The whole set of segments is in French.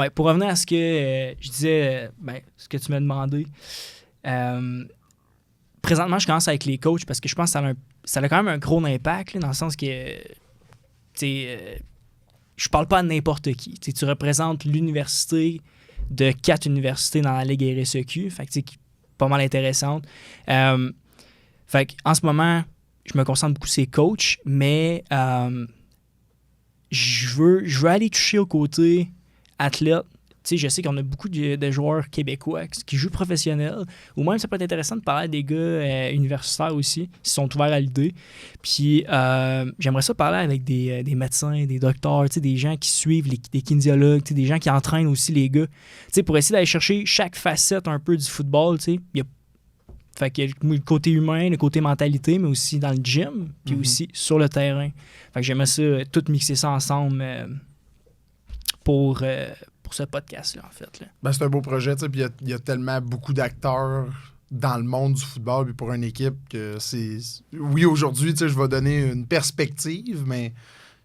ouais, pour revenir à ce que je disais, ce que tu m'as demandé, présentement, je commence avec les coachs parce que je pense que ça a quand même un gros impact, là, dans le sens que, je parle pas à n'importe qui. Tu représentes l'université de 4 universités dans la Ligue RSEQ, fait que, pas mal intéressante. Fait en ce moment, je me concentre beaucoup sur les coachs, mais je veux aller toucher au côté athlète. Je sais qu'on a beaucoup de joueurs québécois qui jouent professionnels, ou même ça peut être intéressant de parler à des gars universitaires aussi, qui sont ouverts à l'idée. Puis j'aimerais ça parler avec des médecins, des docteurs, des gens qui suivent, des kinésiologues, des gens qui entraînent aussi les gars, pour essayer d'aller chercher chaque facette un peu du football. Il y a le côté humain, le côté mentalité, mais aussi dans le gym, puis aussi sur le terrain. Fait que j'aimerais ça, tout mixer ça ensemble pour ce podcast-là, en fait. Là. Ben, c'est un beau projet, puis il y a tellement beaucoup d'acteurs dans le monde du football, puis pour une équipe que c'est... Oui, aujourd'hui, je vais donner une perspective, mais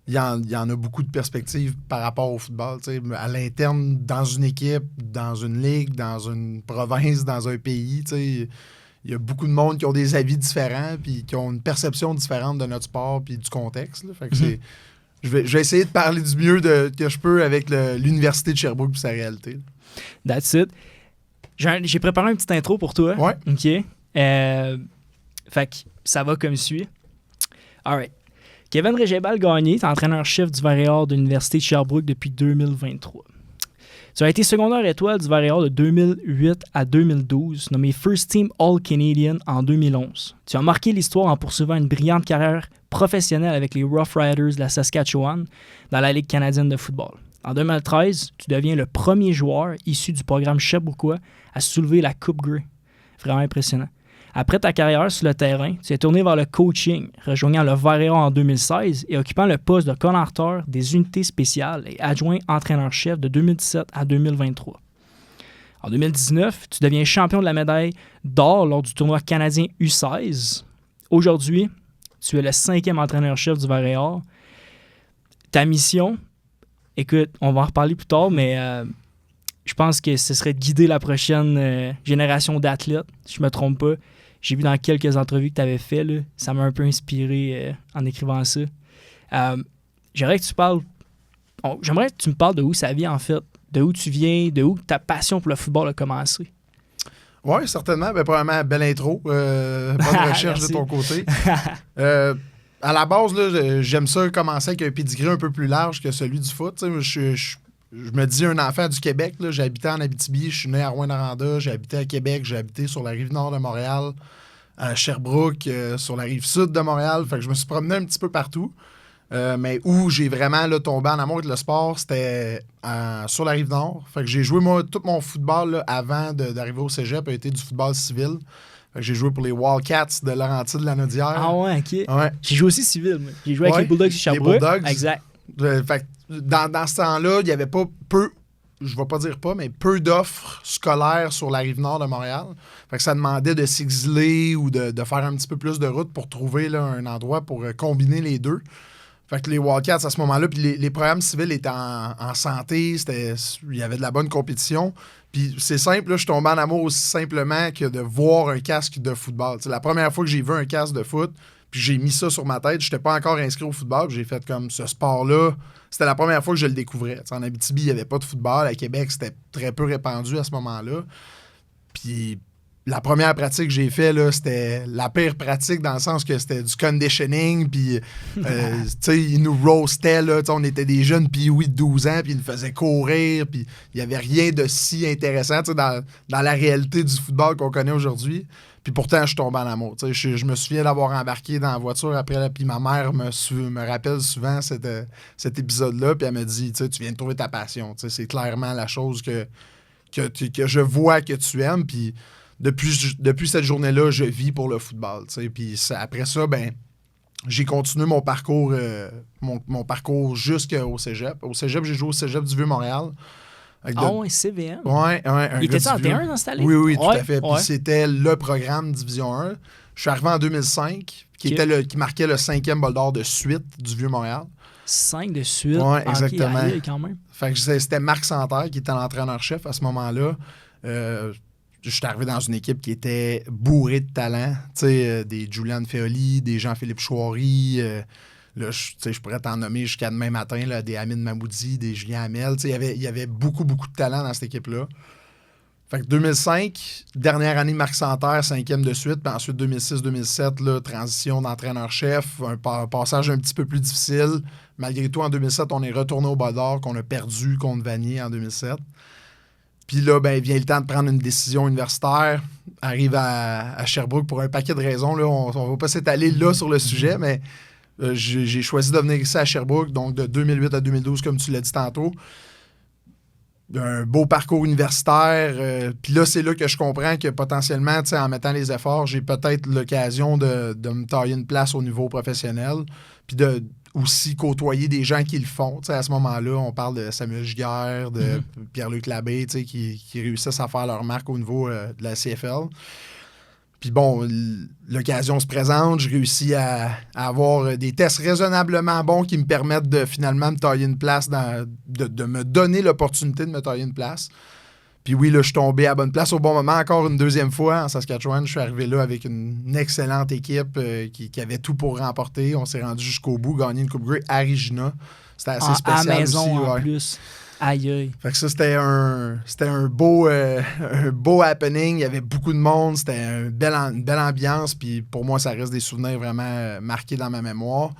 il y en a beaucoup de perspectives par rapport au football. À l'interne, dans une équipe, dans une ligue, dans une province, dans un pays, il y a beaucoup de monde qui ont des avis différents puis qui ont une perception différente de notre sport puis du contexte. Là. Fait que je vais essayer de parler du mieux que je peux avec l'Université de Sherbrooke et sa réalité. That's it. J'ai préparé une petite intro pour toi. Ouais. OK. Fait que ça va comme suit. All right. Kevin Régébal-Gagné est entraîneur-chef du Varéor de l'Université de Sherbrooke depuis 2023. Tu as été secondaire étoile du Varéor de 2008 à 2012, nommé First Team All-Canadian en 2011. Tu as marqué l'histoire en poursuivant une brillante carrière professionnelle avec les Rough Riders de la Saskatchewan dans la Ligue canadienne de football. En 2013, tu deviens le premier joueur issu du programme Sherbrookeois à soulever la Coupe Grey. Vraiment impressionnant. Après ta carrière sur le terrain, tu es tourné vers le coaching, rejoignant le Varéor en 2016 et occupant le poste de coordonnateur des unités spéciales et adjoint entraîneur-chef de 2017 à 2023. En 2019, tu deviens champion de la médaille d'or lors du tournoi canadien U16. Aujourd'hui, tu es le 5e entraîneur-chef du Varéor. Ta mission, écoute, on va en reparler plus tard, mais je pense que ce serait de guider la prochaine génération d'athlètes, si je ne me trompe pas. J'ai vu dans quelques entrevues que tu avais fait, là, ça m'a un peu inspiré en écrivant ça. J'aimerais que tu me parles de où ça vient, en fait, de où tu viens, de où ta passion pour le football a commencé. Oui, certainement. Premièrement, belle intro. Bonne recherche de ton côté. À la base, là, j'aime ça commencer avec un pedigree un peu plus large que celui du foot. Je me dis un enfant du Québec. Là, j'ai habité en Abitibi, je suis né à Rouyn-Noranda, j'ai habité à Québec, j'ai habité sur la rive nord de Montréal, à Sherbrooke, sur la rive sud de Montréal. Fait que je me suis promené un petit peu partout. Mais où j'ai vraiment là, tombé en amour avec le sport, c'était sur la rive nord. Fait que j'ai joué tout mon football là, avant d'arriver au cégep a été du football civil. Fait que j'ai joué pour les Wildcats de Laurentides-Lanaudière. Ah ouais, OK. Ouais. J'ai joué aussi civil. Moi. J'ai joué avec les Bulldogs de Sherbrooke. Les Bulldogs. Exact. Fait que dans ce temps-là, il n'y avait pas je vais pas dire pas, mais peu d'offres scolaires sur la rive nord de Montréal. Fait que ça demandait de s'exiler ou de faire un petit peu plus de route pour trouver là, un endroit pour combiner les deux. Fait que les Wildcats, à ce moment-là, puis les programmes civils étaient en santé, il y avait de la bonne compétition. Puis c'est simple, là, je suis tombé en amour aussi simplement que de voir un casque de football. C'est la première fois que j'ai vu un casque de foot, puis j'ai mis ça sur ma tête. Je n'étais pas encore inscrit au football, puis j'ai fait comme ce sport-là. C'était la première fois que je le découvrais. T'sais, en Abitibi, il n'y avait pas de football. À Québec, c'était très peu répandu à ce moment-là. Puis la première pratique que j'ai fait, là, c'était la pire pratique dans le sens que c'était du conditioning. Puis, ils nous roastaient. Là, on était des jeunes pee-wee de 12 ans, puis ils nous faisaient courir. Puis il n'y avait rien de si intéressant dans la réalité du football qu'on connaît aujourd'hui. Puis pourtant, je suis tombé en amour. Je me souviens d'avoir embarqué dans la voiture après, puis ma mère me rappelle souvent cet épisode-là, puis elle me dit, tu viens de trouver ta passion. C'est clairement la chose que je vois que tu aimes. Puis depuis cette journée-là, je vis pour le football. Puis après ça, ben j'ai continué mon parcours, mon parcours jusqu'au cégep. Au cégep, j'ai joué au cégep du Vieux-Montréal. Oui, CVM. Ouais. Il était en T1 dans cette année? Oui, tout ouais, à fait. Puis c'était le programme Division 1. Je suis arrivé en 2005, qui marquait le 5e bol d'or de suite du Vieux-Montréal. 5 de suite. Oui, exactement. Okay, quand même. Fait que c'était Marc Santerre qui était l'entraîneur-chef à ce moment-là. Je suis arrivé dans une équipe qui était bourrée de talent. Des Julian Feoli, des Jean-Philippe Chouari. Là, je pourrais t'en nommer jusqu'à demain matin, là, des Amin Mamoudi, des Julien Hamel. Il y avait beaucoup, beaucoup de talent dans cette équipe-là. Fait que 2005, dernière année Marc Santerre, 5e de suite. Puis ensuite, 2006-2007, là, transition d'entraîneur-chef. Un passage un petit peu plus difficile. Malgré tout, en 2007, on est retourné au Bol d'Or, qu'on a perdu contre Vanier en 2007. Puis là, vient le temps de prendre une décision universitaire. Arrive à Sherbrooke pour un paquet de raisons. Là, on ne va pas s'étaler là sur le sujet, mais j'ai choisi de venir ici à Sherbrooke, donc de 2008 à 2012, comme tu l'as dit tantôt. Un beau parcours universitaire. Puis là, c'est là que je comprends que potentiellement, en mettant les efforts, j'ai peut-être l'occasion de me tailler une place au niveau professionnel. Puis de aussi côtoyer des gens qui le font. À ce moment-là, on parle de Samuel Giguère, de Pierre-Luc Labbé, qui réussissent à faire leur marque au niveau de la CFL. Puis bon, l'occasion se présente, je réussis à avoir des tests raisonnablement bons qui me permettent de finalement me tailler une place, de me donner l'opportunité de me tailler une place. Puis oui, là, je suis tombé à bonne place au bon moment. Encore une deuxième fois en Saskatchewan, je suis arrivé là avec une excellente équipe qui avait tout pour remporter. On s'est rendu jusqu'au bout, gagner une Coupe Grey à Regina. C'était assez spécial à la maison aussi. en plus. Aïe, aïe. Fait que ça, c'était un beau happening. Il y avait beaucoup de monde. C'était une belle ambiance. Puis pour moi, ça reste des souvenirs vraiment marqués dans ma mémoire.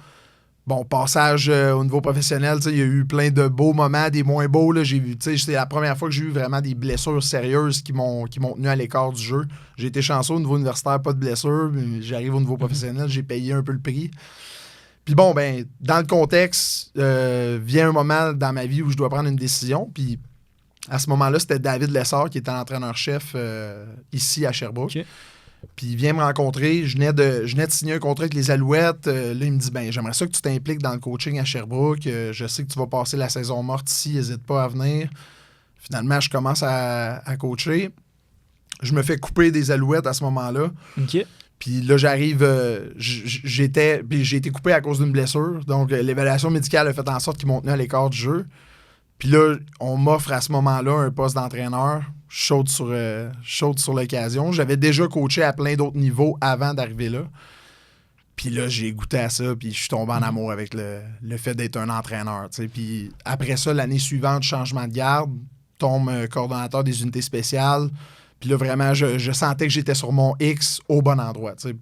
Bon, passage au niveau professionnel, il y a eu plein de beaux moments, des moins beaux. Là, c'est la première fois que j'ai eu vraiment des blessures sérieuses qui m'ont tenu à l'écart du jeu. J'ai été chanceux au niveau universitaire, pas de blessures. J'arrive au niveau professionnel, j'ai payé un peu le prix. Puis bon, dans le contexte, vient un moment dans ma vie où je dois prendre une décision. Puis à ce moment-là, c'était David Lessard qui était l'entraîneur-chef ici à Sherbrooke. Okay. Puis il vient me rencontrer. Je venais de signer un contrat avec les Alouettes. Là, il me dit j'aimerais ça que tu t'impliques dans le coaching à Sherbrooke. Je sais que tu vas passer la saison morte ici, n'hésite pas à venir. Finalement, je commence à coacher. Je me fais couper des Alouettes à ce moment-là. OK. Puis là, j'arrive, j'ai été coupé à cause d'une blessure. Donc, l'évaluation médicale a fait en sorte qu'ils m'ont tenu à l'écart du jeu. Puis là, on m'offre à ce moment-là un poste d'entraîneur. Chaude sur l'occasion. J'avais déjà coaché à plein d'autres niveaux avant d'arriver là. Puis là, j'ai goûté à ça, puis je suis tombé en amour avec le fait d'être un entraîneur. T'sais. Puis après ça, l'année suivante, changement de garde, tombe coordonnateur des unités spéciales. Puis là, vraiment, je sentais que j'étais sur mon X au bon endroit. T'sais.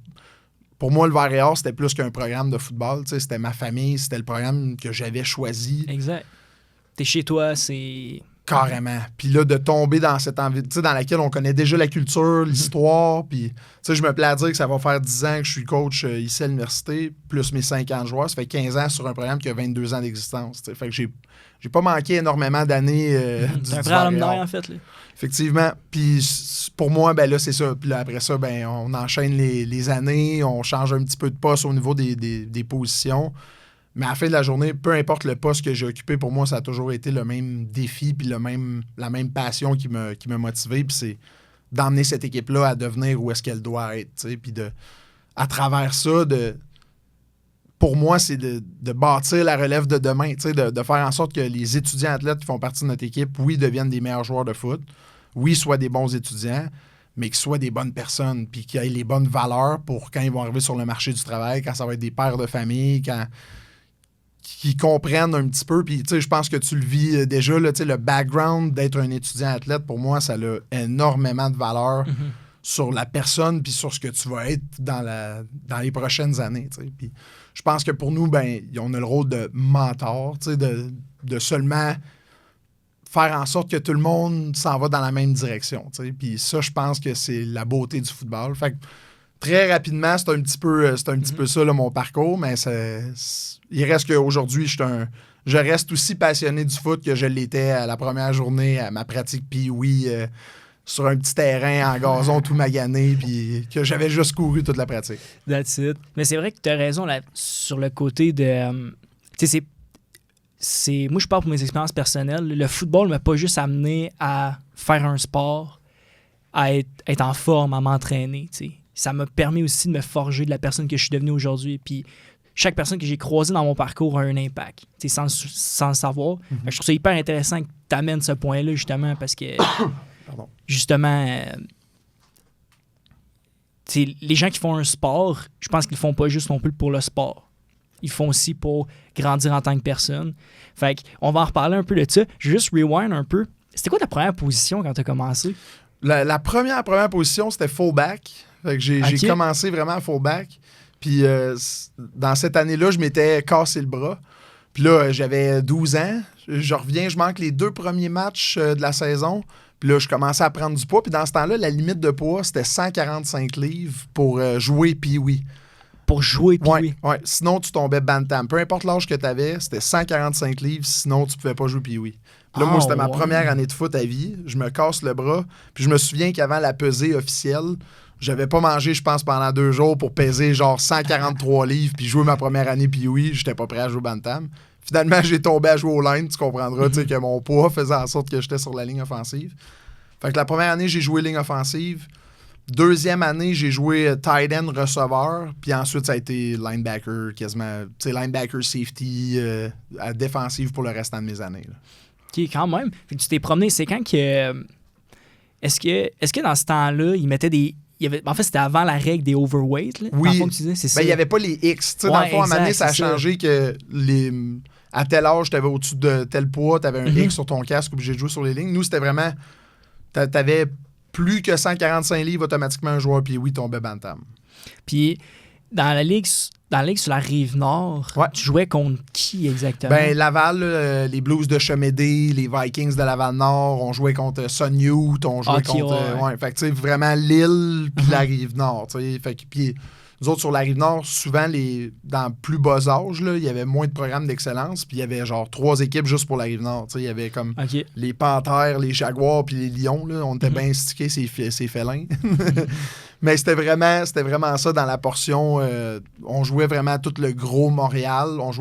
Pour moi, le Vert-et-Or, c'était plus qu'un programme de football. T'sais. C'était ma famille, c'était le programme que j'avais choisi. Exact. T'es chez toi, c'est... Carrément. Puis là, de tomber dans cette envie, dans laquelle on connaît déjà la culture, l'histoire. Puis, je me plais à dire que ça va faire 10 ans que je suis coach ici à l'université, plus mes 5 ans de joueur. Ça fait 15 ans sur un programme qui a 22 ans d'existence. T'sais. Fait que j'ai pas manqué énormément d'années C'est un vrai alumni, en fait. Là. Effectivement. Puis pour moi, là, c'est ça. Puis là, après ça, on enchaîne les années, on change un petit peu de poste au niveau des positions. Mais à la fin de la journée, peu importe le poste que j'ai occupé, pour moi, ça a toujours été le même défi puis la même passion qui m'a motivé. Puis c'est d'emmener cette équipe-là à devenir où est-ce qu'elle doit être. Puis à travers ça, pour moi, c'est de bâtir la relève de demain. De faire en sorte que les étudiants athlètes qui font partie de notre équipe, oui, deviennent des meilleurs joueurs de foot. Oui, soient des bons étudiants, mais qu'ils soient des bonnes personnes puis qu'ils aient les bonnes valeurs pour quand ils vont arriver sur le marché du travail, quand ça va être des pères de famille, qui comprennent un petit peu. Puis, je pense que tu le vis déjà, là, le background d'être un étudiant athlète, pour moi, ça a énormément de valeur sur la personne puis sur ce que tu vas être dans les prochaines années. Puis, je pense que pour nous, on a le rôle de mentor, de seulement faire en sorte que tout le monde s'en va dans la même direction. Puis ça, je pense que c'est la beauté du football. Fait que, très rapidement, c'est un petit peu ça, là, mon parcours, mais il reste qu'aujourd'hui, je reste aussi passionné du foot que je l'étais à la première journée, à ma pratique puis sur un petit terrain en gazon tout magané, puis que j'avais juste couru toute la pratique. That's it. Mais c'est vrai que tu as raison là, sur le côté de... moi, je parle pour mes expériences personnelles. Le football ne m'a pas juste amené à faire un sport, à être en forme, à m'entraîner, tu sais. ça m'a permis aussi de me forger de la personne que je suis devenu aujourd'hui. Puis chaque personne que j'ai croisée dans mon parcours a un impact, sans le savoir. Je trouve ça hyper intéressant que tu amènes ce point-là, justement, parce que, justement, les gens qui font un sport, je pense qu'ils le font pas juste non plus pour le sport. Ils le font aussi pour grandir en tant que personne. Fait qu'on va en reparler un peu de ça. Je vais juste rewind un peu. C'était quoi ta première position quand tu as commencé? La première position, c'était fullback. Fait que j'ai commencé vraiment à fullback. Puis dans cette année-là, je m'étais cassé le bras. Puis là, j'avais 12 ans. Je reviens, je manque les 2 premiers matchs de la saison. Puis là, je commençais à prendre du poids. Puis dans ce temps-là, la limite de poids, c'était 145 livres pour jouer Pee-Wee. Pour jouer Pee-Wee? Ouais. Sinon, tu tombais bantam. Peu importe l'âge que tu avais, c'était 145 livres. Sinon, tu pouvais pas jouer Pee-Wee. Là, moi, c'était ma première année de foot à vie. Je me casse le bras. Puis je me souviens qu'avant la pesée officielle, j'avais pas mangé, je pense, pendant 2 jours pour peser genre 143 livres puis jouer ma première année Pee-Wee. J'étais pas prêt à jouer bantam. Finalement, j'ai tombé à jouer au line. Tu comprendras que mon poids faisait en sorte que j'étais sur la ligne offensive. Fait que la première année, j'ai joué ligne offensive. Deuxième année, j'ai joué tight end receveur. Puis ensuite, ça a été linebacker, quasiment. Tu sais, linebacker, safety, à défensive pour le restant de mes années. Là. OK, quand même. Fait que tu t'es promené. C'est quand que... Est-ce que dans ce temps-là, ils mettaient des... En fait, c'était avant la règle des overweight. Là, oui. Dans le fond, tu disais, c'est ça. Il n'y avait pas les X. Dans le fond, à un moment donné, ça a changé que à tel âge, tu avais au-dessus de tel poids, tu avais un X sur ton casque, obligé de jouer sur les lignes. Nous, c'était vraiment... Tu avais plus que 145 livres, automatiquement, un joueur, puis oui, tombait bantam. Puis, dans la ligue sur la Rive-Nord, tu jouais contre qui exactement? Ben, Laval, les Blues de Chemédé, les Vikings de Laval-Nord, on jouait contre Sun Youth, on jouait contre... fait que, tu sais, vraiment l'île puis la Rive-Nord, tu sais. Fait que, puis nous autres, sur la Rive-Nord, souvent, dans plus bas âge, il y avait moins de programmes d'excellence, puis il y avait genre 3 équipes juste pour la Rive-Nord, tu sais. Il y avait comme les Panthères, les Jaguars puis les Lions, là. On était bien stickés, ces félins. Mais c'était vraiment ça dans la portion. On jouait vraiment tout le gros Montréal. On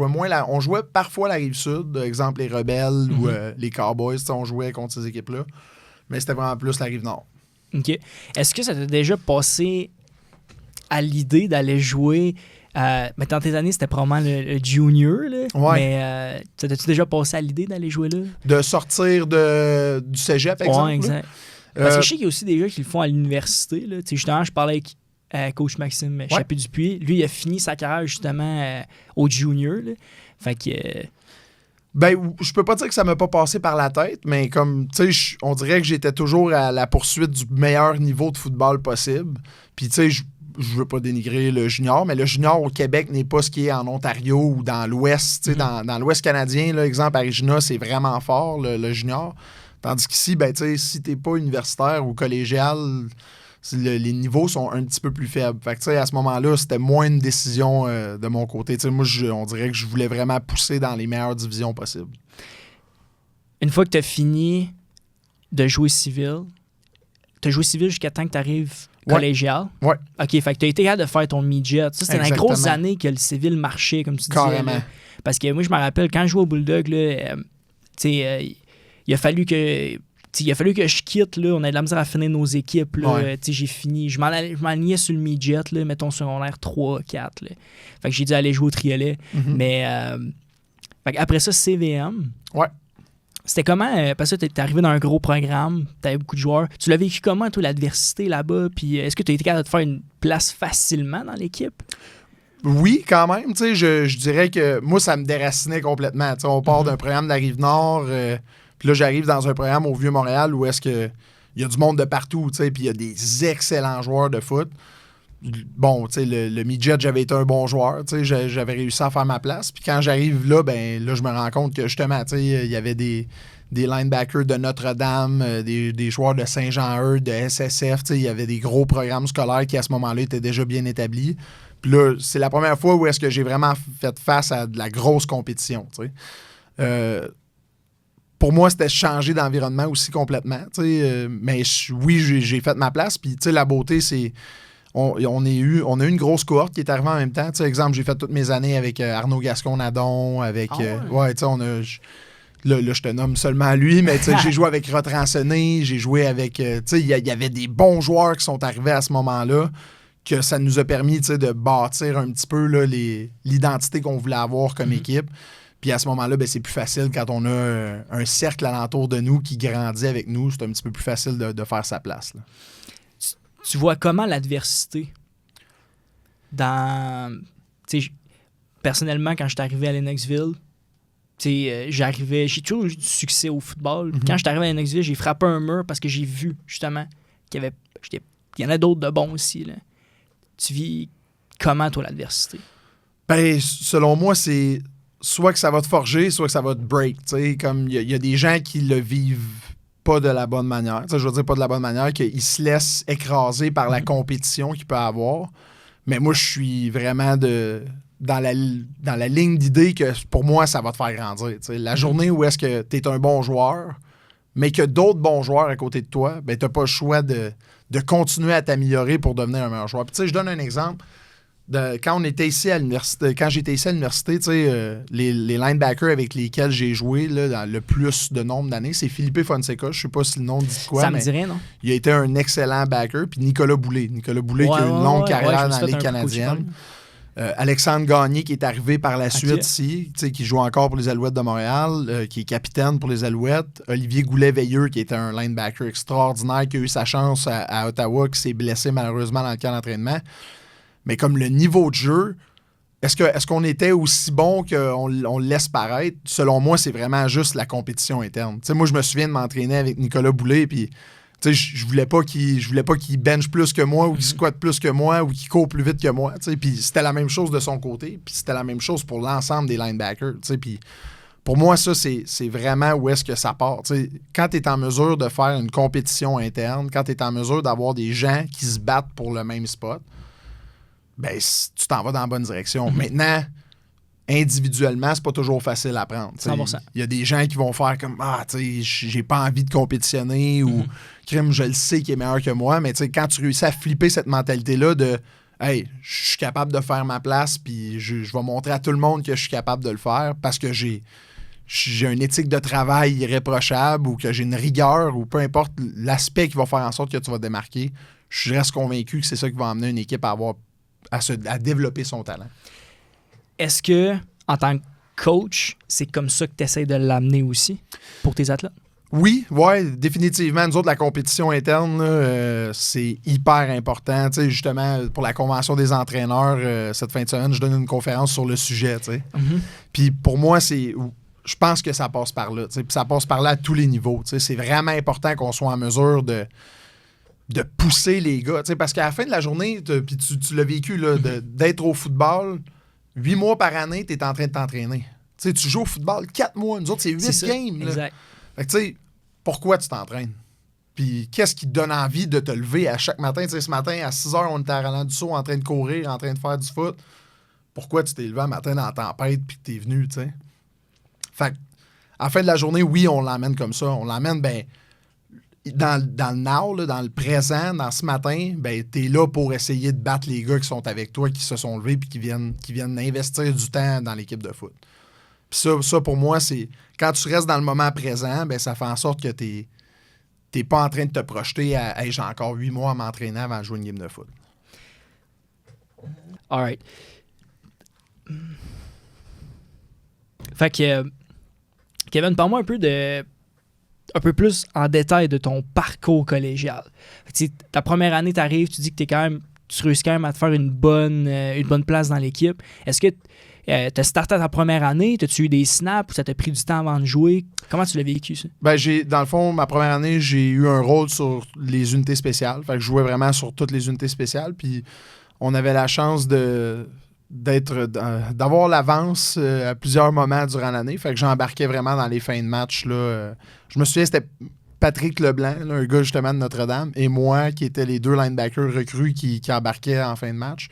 jouait parfois la Rive-Sud, exemple les Rebelles ou les Cowboys. On jouait contre ces équipes-là. Mais c'était vraiment plus la Rive-Nord. OK. Est-ce que ça t'a déjà passé à l'idée d'aller jouer... mais dans tes années, c'était probablement le junior. Là, mais ça t'a-tu déjà passé à l'idée d'aller jouer là? De sortir du cégep, exemple? Oui, exact. Parce que je sais qu'il y a aussi des gars qui le font à l'université. Là. Justement, je parlais avec coach Maxime Chapuis-Dupuis. Lui, il a fini sa carrière justement au junior. Là. Fait que... Ben, je peux pas dire que ça m'a pas passé par la tête, mais comme, tu sais, on dirait que j'étais toujours à la poursuite du meilleur niveau de football possible. Puis, tu sais, je veux pas dénigrer le junior, mais le junior au Québec n'est pas ce qui est en Ontario ou dans l'Ouest. Tu sais, dans l'Ouest canadien, là, exemple, Regina, c'est vraiment fort, le junior. Tandis qu'ici, ben, si t'es pas universitaire ou collégial, les niveaux sont un petit peu plus faibles. Fait que, à ce moment-là, c'était moins une décision de mon côté. Moi, on dirait que je voulais vraiment pousser dans les meilleures divisions possibles. Une fois que tu as fini de jouer civil, tu as joué civil jusqu'à temps que tu arrives collégial? Oui. OK, fait que tu as été capable de faire ton midget. Ça, c'était dans les grosses années que le civil marchait, comme tu disais. Carrément. Parce que moi, je me rappelle, quand je jouais au Bulldog, là, il a fallu que je quitte, là, on a de la misère à finir nos équipes. Là, j'ai fini. Je m'alignais sur le midget, là, mettons secondaire 3, 4. Là. Fait que j'ai dû aller jouer au triolet. Mais après ça, CVM. Ouais. C'était comment? Parce que tu es arrivé dans un gros programme, tu avais beaucoup de joueurs. Tu l'as vécu comment, toi, l'adversité là-bas? Puis est-ce que tu as été capable de te faire une place facilement dans l'équipe? Oui, quand même. Je dirais que moi, ça me déracinait complètement. On part d'un programme de la Rive-Nord, puis là, j'arrive dans un programme au Vieux-Montréal où est-ce que il y a du monde de partout, puis il y a des excellents joueurs de foot. Bon, le midget, j'avais été un bon joueur, j'avais réussi à faire ma place. Puis quand j'arrive là, ben là, je me rends compte que justement, il y avait des linebackers de Notre-Dame, des joueurs de Saint-Jean-Eudes, de SSF, il y avait des gros programmes scolaires qui, à ce moment-là, étaient déjà bien établis. Puis là, c'est la première fois où est-ce que j'ai vraiment fait face à de la grosse compétition, pour moi, c'était changer d'environnement aussi complètement, mais oui, j'ai fait ma place. Puis, la beauté, c'est... On a eu une grosse cohorte qui est arrivée en même temps. Exemple, j'ai fait toutes mes années avec Arnaud Gascon-Nadon, avec... on a... Là, je te nomme seulement lui, mais j'ai joué avec Rotrancené, j'ai joué avec... il y avait des bons joueurs qui sont arrivés à ce moment-là que ça nous a permis de bâtir un petit peu là, l'identité qu'on voulait avoir comme équipe. Puis à ce moment-là, ben, c'est plus facile quand on a un cercle alentour de nous qui grandit avec nous. C'est un petit peu plus facile de faire sa place. Là. Tu vois comment l'adversité dans... Personnellement, quand je suis arrivé à Lennoxville, j'ai toujours eu du succès au football. Mm-hmm. Quand je suis arrivé à Lennoxville, j'ai frappé un mur parce que j'ai vu, justement, qu'il y en a d'autres de bons aussi. Là. Tu vis comment, toi, l'adversité? Ben, selon moi, c'est soit que ça va te forger, soit que ça va te break. Comme il y a des gens qui le vivent pas de la bonne manière. Je veux dire pas de la bonne manière, qu'ils se laissent écraser par la compétition qu'il peut avoir. Mais moi, je suis vraiment dans la ligne d'idée que pour moi, ça va te faire grandir. La journée où est-ce que tu es un bon joueur, mais que d'autres bons joueurs à côté de toi, ben, tu n'as pas le choix de continuer à t'améliorer pour devenir un meilleur joueur. Puis, je donne un exemple. Quand j'étais ici à l'université, les linebackers avec lesquels j'ai joué là, dans le plus de nombre d'années, c'est Philippe Fonseca. Je sais pas si le nom dit quoi. Ça me dit rien, non? Il a été un excellent backer. Puis Nicolas Boulay. Nicolas Boulay qui a une longue carrière dans la Ligue canadienne. Alexandre Gagné qui est arrivé par la suite ici, qui joue encore pour les Alouettes de Montréal, qui est capitaine pour les Alouettes. Olivier Goulet-Veilleux qui était un linebacker extraordinaire qui a eu sa chance à Ottawa, qui s'est blessé malheureusement dans le camp d'entraînement. Mais comme le niveau de jeu, est-ce qu'on était aussi bon qu'on le laisse paraître? Selon moi, c'est vraiment juste la compétition interne. T'sais, moi, je me souviens de m'entraîner avec Nicolas Boulay, puis je voulais pas qu'il bench plus que moi, ou qu'il squatte plus que moi, ou qu'il court plus vite que moi. Puis c'était la même chose de son côté, puis c'était la même chose pour l'ensemble des linebackers. Puis pour moi, ça, c'est vraiment où est-ce que ça part. Quand tu es en mesure de faire une compétition interne, quand tu es en mesure d'avoir des gens qui se battent pour le même spot, ben, tu t'en vas dans la bonne direction. Maintenant, individuellement, c'est pas toujours facile à prendre. 100%. Il y a des gens qui vont faire comme j'ai pas envie de compétitionner ou crime, je le sais qu'il est meilleur que moi, mais quand tu réussis à flipper cette mentalité-là de hey, je suis capable de faire ma place, puis je vais montrer à tout le monde que je suis capable de le faire parce que j'ai une éthique de travail irréprochable ou que j'ai une rigueur ou peu importe l'aspect qui va faire en sorte que tu vas te démarquer, je reste convaincu que c'est ça qui va amener une équipe à développer son talent. Est-ce que, en tant que coach, c'est comme ça que tu essaies de l'amener aussi pour tes athlètes? Oui, définitivement. Nous autres, la compétition interne, là, c'est hyper important. T'sais, justement, pour la convention des entraîneurs, cette fin de semaine, je donne une conférence sur le sujet. Puis pour moi, je pense que ça passe par là. Puis ça passe par là à tous les niveaux. C'est vraiment important qu'on soit en mesure de pousser les gars. Parce qu'à la fin de la journée, puis tu l'as vécu, là, d'être au football, 8 mois par année, tu es en train de t'entraîner. Tu joues au football 4 mois. Nous autres, c'est 8 games. Là. Exact. Fait que, pourquoi tu t'entraînes? Puis qu'est-ce qui te donne envie de te lever à chaque matin? Ce matin, à 6 h, on était à Roland-du-Sault en train de courir, en train de faire du foot. Pourquoi tu t'es levé un matin dans la tempête puis que tu es venu? T'sais? Fait que, à la fin de la journée, oui, on l'emmène comme ça. On l'emmène, dans le now, là, dans le présent, dans ce matin, t'es là pour essayer de battre les gars qui sont avec toi, qui se sont levés puis qui viennent investir du temps dans l'équipe de foot. Puis ça, pour moi, c'est quand tu restes dans le moment présent, ça fait en sorte que t'es pas en train de te projeter à hey, j'ai encore 8 mois à m'entraîner avant de jouer une game de foot. All right. Fait que Kevin, parle-moi un peu plus en détail de ton parcours collégial. Ta première année, tu arrives, tu dis que tu réussis quand même à te faire une bonne place dans l'équipe. Est-ce que tu as starté ta première année? As-tu eu des snaps ou ça t'a pris du temps avant de jouer? Comment tu l'as vécu, ça? Dans le fond, ma première année, j'ai eu un rôle sur les unités spéciales. Fait que je jouais vraiment sur toutes les unités spéciales. Puis on avait la chance d'avoir l'avance à plusieurs moments durant l'année. Fait que j'embarquais vraiment dans les fins de match. Là. Je me souviens, c'était Patrick Leblanc, là, un gars justement de Notre-Dame, et moi qui étaient les deux linebackers recrues qui embarquaient en fin de match.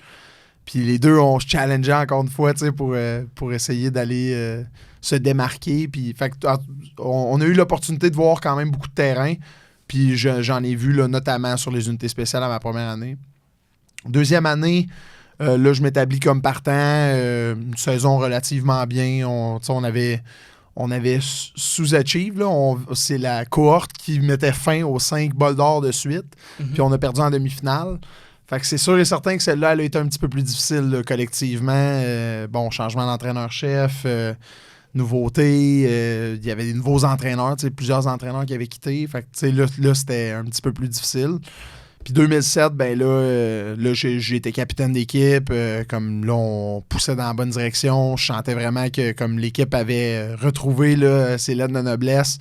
Puis les deux, on se challengeait encore une fois pour essayer d'aller se démarquer. Puis, fait que, on a eu l'opportunité de voir quand même beaucoup de terrain. Puis j'en ai vu là, notamment sur les unités spéciales à ma première année. Deuxième année, là, je m'établis comme partant. Une saison relativement bien. On avait sous-achieve. C'est la cohorte qui mettait fin aux 5 bols d'or de suite. Puis on a perdu en demi-finale. Fait que c'est sûr et certain que celle-là, elle a été un petit peu plus difficile là, collectivement. Changement d'entraîneur-chef, nouveauté. Il y avait des nouveaux entraîneurs, plusieurs entraîneurs qui avaient quitté. Fait que là, c'était un petit peu plus difficile. Puis 2007, j'ai été capitaine d'équipe. Comme là, on poussait dans la bonne direction. Je sentais vraiment que comme l'équipe avait retrouvé là, ses lettres de noblesse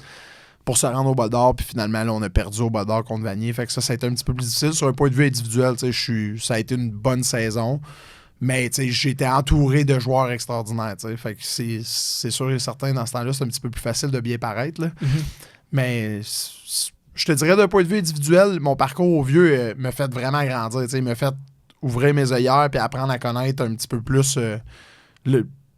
pour se rendre au bol d'or. Puis finalement, là, on a perdu au bol d'or contre Vanier. Fait que ça a été un petit peu plus difficile. Sur un point de vue individuel, ça a été une bonne saison. Mais j'ai été entouré de joueurs extraordinaires. Fait que c'est sûr et certain, dans ce temps-là, c'est un petit peu plus facile de bien paraître. Là. Mm-hmm. Mais je te dirais, d'un point de vue individuel, mon parcours au vieux m'a fait vraiment grandir. Il m'a fait ouvrir mes œillères puis apprendre à connaître un petit peu plus,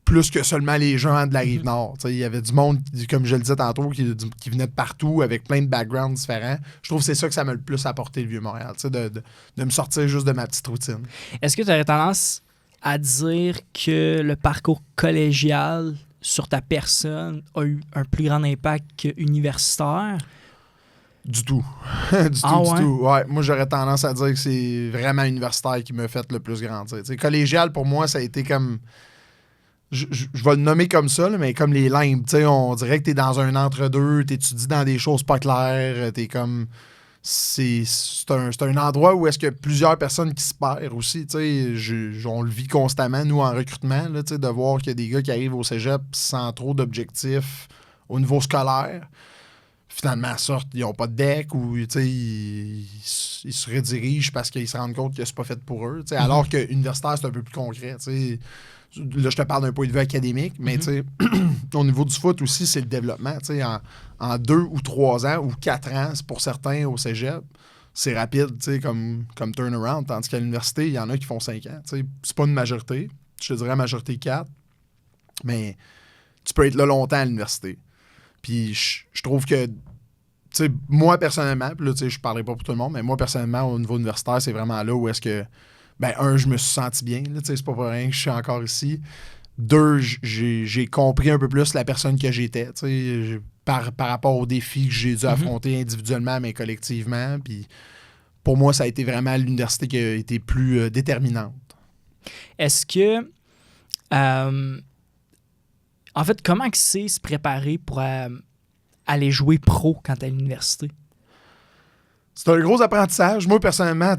plus que seulement les gens de la Rive-Nord. Il y avait du monde, comme je le disais tantôt, qui venait de partout avec plein de backgrounds différents. Je trouve que c'est ça que ça m'a le plus apporté, le Vieux-Montréal, de me sortir juste de ma petite routine. Est-ce que tu aurais tendance à dire que le parcours collégial sur ta personne a eu un plus grand impact qu'universitaire? Du tout. Du tout. Ouais, moi, j'aurais tendance à dire que c'est vraiment universitaire qui m'a fait le plus grandir. T'sais, collégial, pour moi, ça a été comme... Je vais le nommer comme ça, là, mais comme les limbes. On dirait que t'es dans un entre-deux, t'étudies dans des choses pas claires, t'es comme... C'est un endroit où est-ce que plusieurs personnes qui se perdent aussi. On le vit constamment, nous, en recrutement, là, de voir qu'il y a des gars qui arrivent au cégep sans trop d'objectifs au niveau scolaire. Finalement, sortent, ils n'ont pas de deck ou ils se redirigent parce qu'ils se rendent compte que c'est pas fait pour eux. Alors que universitaire, c'est un peu plus concret. Là, je te parle d'un point de vue académique, mais au niveau du foot aussi, c'est le développement. En 2 ou 3 ans ou 4 ans, c'est pour certains au cégep, c'est rapide comme turnaround. Tandis qu'à l'université, il y en a qui font 5 ans. C'est pas une majorité. Je te dirais majorité 4. Mais tu peux être là longtemps à l'université. Puis je trouve que, moi personnellement, puis là, je ne parlerai pas pour tout le monde, mais moi personnellement, au niveau universitaire, c'est vraiment là où est-ce que, je me suis senti bien. Là, c'est pas pour rien que je suis encore ici. 2, j'ai compris un peu plus la personne que j'étais, par rapport aux défis que j'ai dû affronter individuellement, mais collectivement. Puis pour moi, ça a été vraiment l'université qui a été plus déterminante. Est-ce que... En fait, comment c'est se préparer pour aller jouer pro quand t'es à l'université? C'est un gros apprentissage. Moi, personnellement,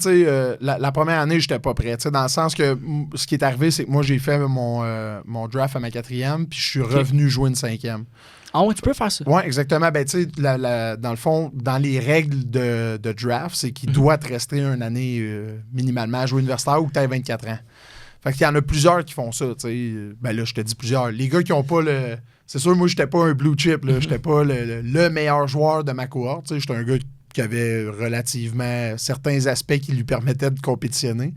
la première année, j'étais pas prêt. Dans le sens que ce qui est arrivé, c'est que moi, j'ai fait mon draft à ma 4e, puis je suis revenu jouer une 5e. Ah ouais, tu peux faire ça? Oui, exactement. Dans le fond, dans les règles de draft, c'est qu'il doit te rester une année minimalement à jouer universitaire ou que tu as 24 ans. Fait qu'il y en a plusieurs qui font ça, là, je te dis plusieurs. Les gars qui n'ont pas le... C'est sûr, moi, j'étais pas un blue chip, là. J'étais pas le meilleur joueur de ma cohorte, J'étais un gars qui avait relativement certains aspects qui lui permettaient de compétitionner.